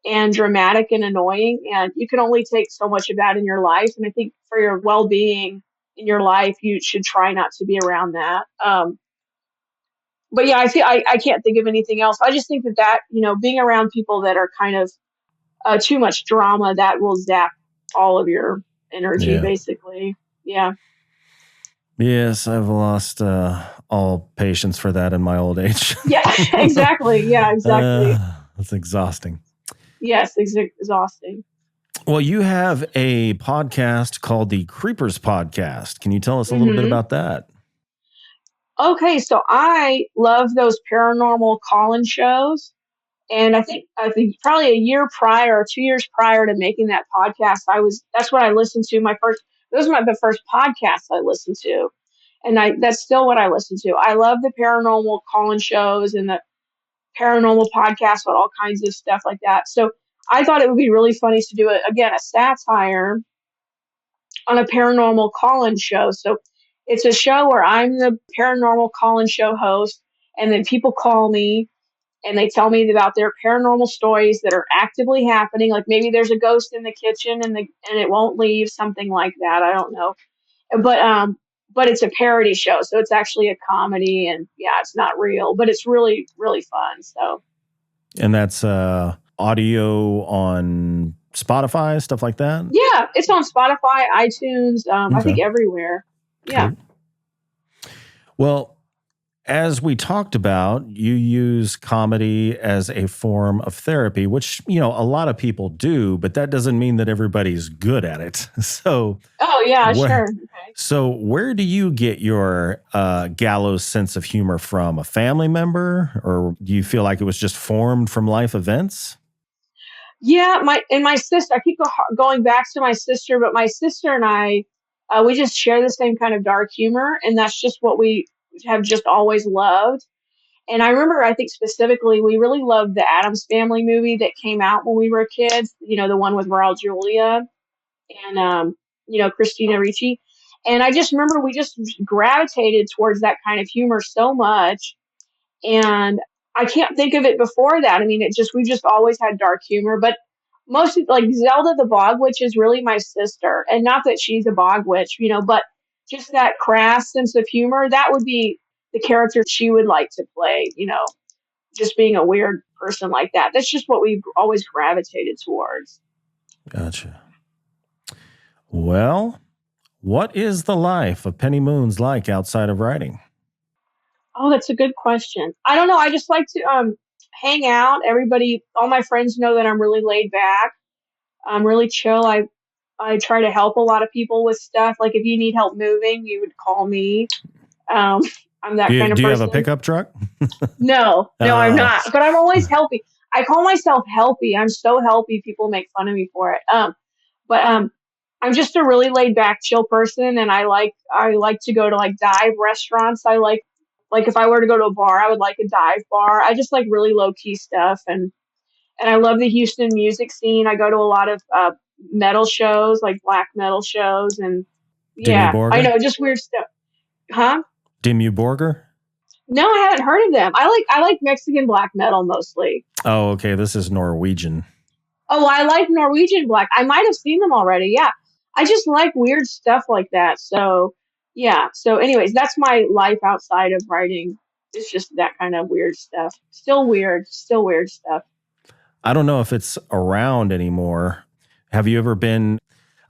and dramatic and annoying, and you can only take so much of that in your life. And I think for your well-being in your life, you should try not to be around that. But yeah, I can't think of anything else. I just think that being around people that are kind of too much drama, that will zap all of your energy, basically. Yeah. Yes, I've lost all patience for that in my old age. Yeah, exactly. Yeah, exactly. It's exhausting. Yes, exhausting. Well, you have a podcast called the Creepers Podcast. Can you tell us a little bit about that? Okay, so I love those paranormal call-in shows. And I think probably a year prior or 2 years prior to making that podcast, that's what I listened to. Those were the first podcasts I listened to. And that's still what I listen to. I love the paranormal call-in shows and the paranormal podcasts about all kinds of stuff like that. So I thought it would be really funny to do a satire on a paranormal call-in show. So it's a show where I'm the paranormal call-in show host, and then people call me and they tell me about their paranormal stories that are actively happening. Like maybe there's a ghost in the kitchen and it won't leave, something like that. I don't know. But it's a parody show. So it's actually a comedy, and yeah, it's not real, but it's really, really fun. So. And that's audio on Spotify, stuff like that? Yeah, it's on Spotify, iTunes, I think Okay. everywhere. Yeah. Cool. Well, as we talked about, you use comedy as a form of therapy, which, a lot of people do, but that doesn't mean that everybody's good at it. Oh, yeah, Where, sure. Okay. where do you get your gallows sense of humor from? A family member, or do you feel like it was just formed from life events? Yeah, my sister. I keep going back to my sister, but my sister and I, we just share the same kind of dark humor, and that's just what we have just always loved. And I remember, I think specifically, we really loved the Addams Family movie that came out when we were kids. The one with Raul Julia and Christina Ricci. And I just remember we just gravitated towards that kind of humor so much. And I can't think of it before that. I mean, we've just always had dark humor, but mostly like Zelda the Bog Witch is really my sister. And not that she's a bog witch, but just that crass sense of humor, that would be the character she would like to play, just being a weird person like that. That's just what we've always gravitated towards. Gotcha. Well, what is the life of Penny Moonz like outside of writing? Oh, that's a good question. I don't know. I just like to hang out. All my friends know that I'm really laid back. I'm really chill. I try to help a lot of people with stuff. Like if you need help moving, you would call me. Um, I'm that kind of person. Do you have a pickup truck? No, I'm not. But I'm always helpy. I call myself helpy. I'm so helpy. People make fun of me for it. But I'm just a really laid back, chill person, and I like to go to like dive restaurants. I like if I were to go to a bar, I would like a dive bar. I just like really low key stuff, and I love the Houston music scene. I go to a lot of metal shows, like black metal shows, and yeah, I know, just weird stuff. Huh? Dimmu Borgir? No, I haven't heard of them. I like Mexican black metal mostly. Oh, okay. This is Norwegian. Oh, I like Norwegian black. I might have seen them already. Yeah, I just like weird stuff like that. So yeah. So anyways, that's my life outside of writing. It's just that kind of weird stuff. Still weird stuff. I don't know if it's around anymore. Have you ever been,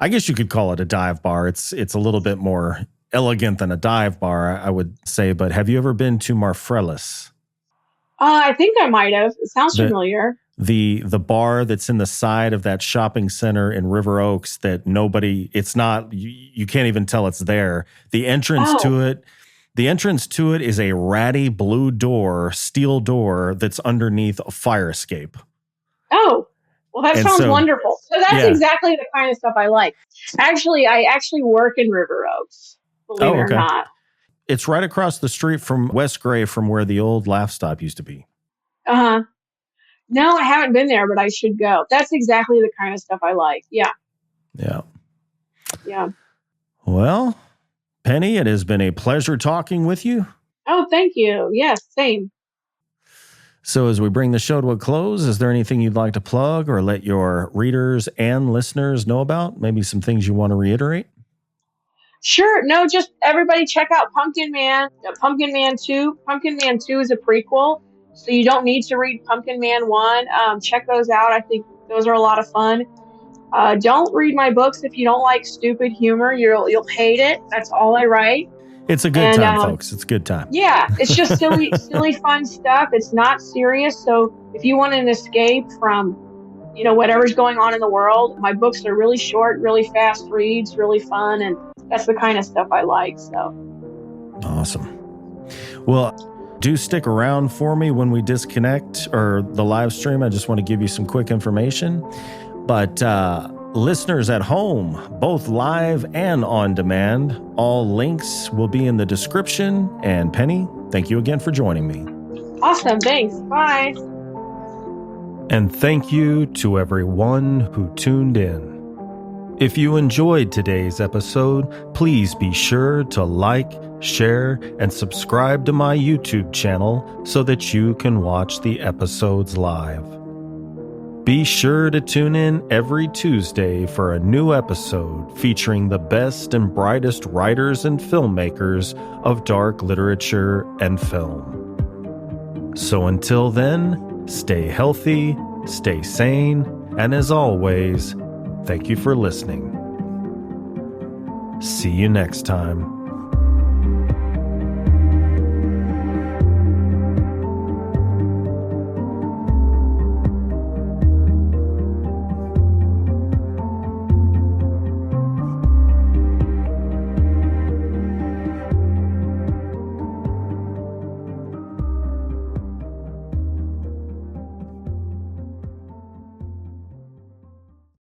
I guess you could call it a dive bar. It's a little bit more elegant than a dive bar, I would say, but have you ever been to Marfrellis? I think I might have. It sounds familiar. The bar that's in the side of that shopping center in River Oaks that it's not, you can't even tell it's there. The entrance to it is a ratty blue steel door that's underneath a fire escape. Oh, well, that sounds wonderful. So that's exactly the kind of stuff I like. Actually, I work in River Oaks, believe it or not. It's right across the street from West Gray, from where the old Laugh Stop used to be. Uh-huh. No, I haven't been there, but I should go. That's exactly the kind of stuff I like. Yeah. Yeah. Yeah. Well, Penny, it has been a pleasure talking with you. Oh, thank you. Yes, same. So as we bring the show to a close, is there anything you'd like to plug or let your readers and listeners know about? Maybe some things you want to reiterate? Sure. No, just everybody check out Pumpkin Man 2. Pumpkin Man 2 is a prequel, so you don't need to read Pumpkin Man 1. Check those out. I think those are a lot of fun. Don't read my books if you don't like stupid humor. You'll hate it. That's all I write. It's a good time, folks. It's a good time. Yeah, it's just silly, fun stuff. It's not serious. So if you want an escape from, whatever's going on in the world, my books are really short, really fast reads, really fun, and that's the kind of stuff I like. So awesome. Well, do stick around for me when we disconnect or the live stream. I just want to give you some quick information. But listeners at home, both live and on demand, all links will be in the description. And Penny, thank you again for joining me. Awesome. Thanks. Bye. And thank you to everyone who tuned in. If you enjoyed today's episode, please be sure to like, share, and subscribe to my YouTube channel so that you can watch the episodes live. Be sure to tune in every Tuesday for a new episode featuring the best and brightest writers and filmmakers of dark literature and film. So until then, stay healthy, stay sane, And as always, thank you for listening. See you next time.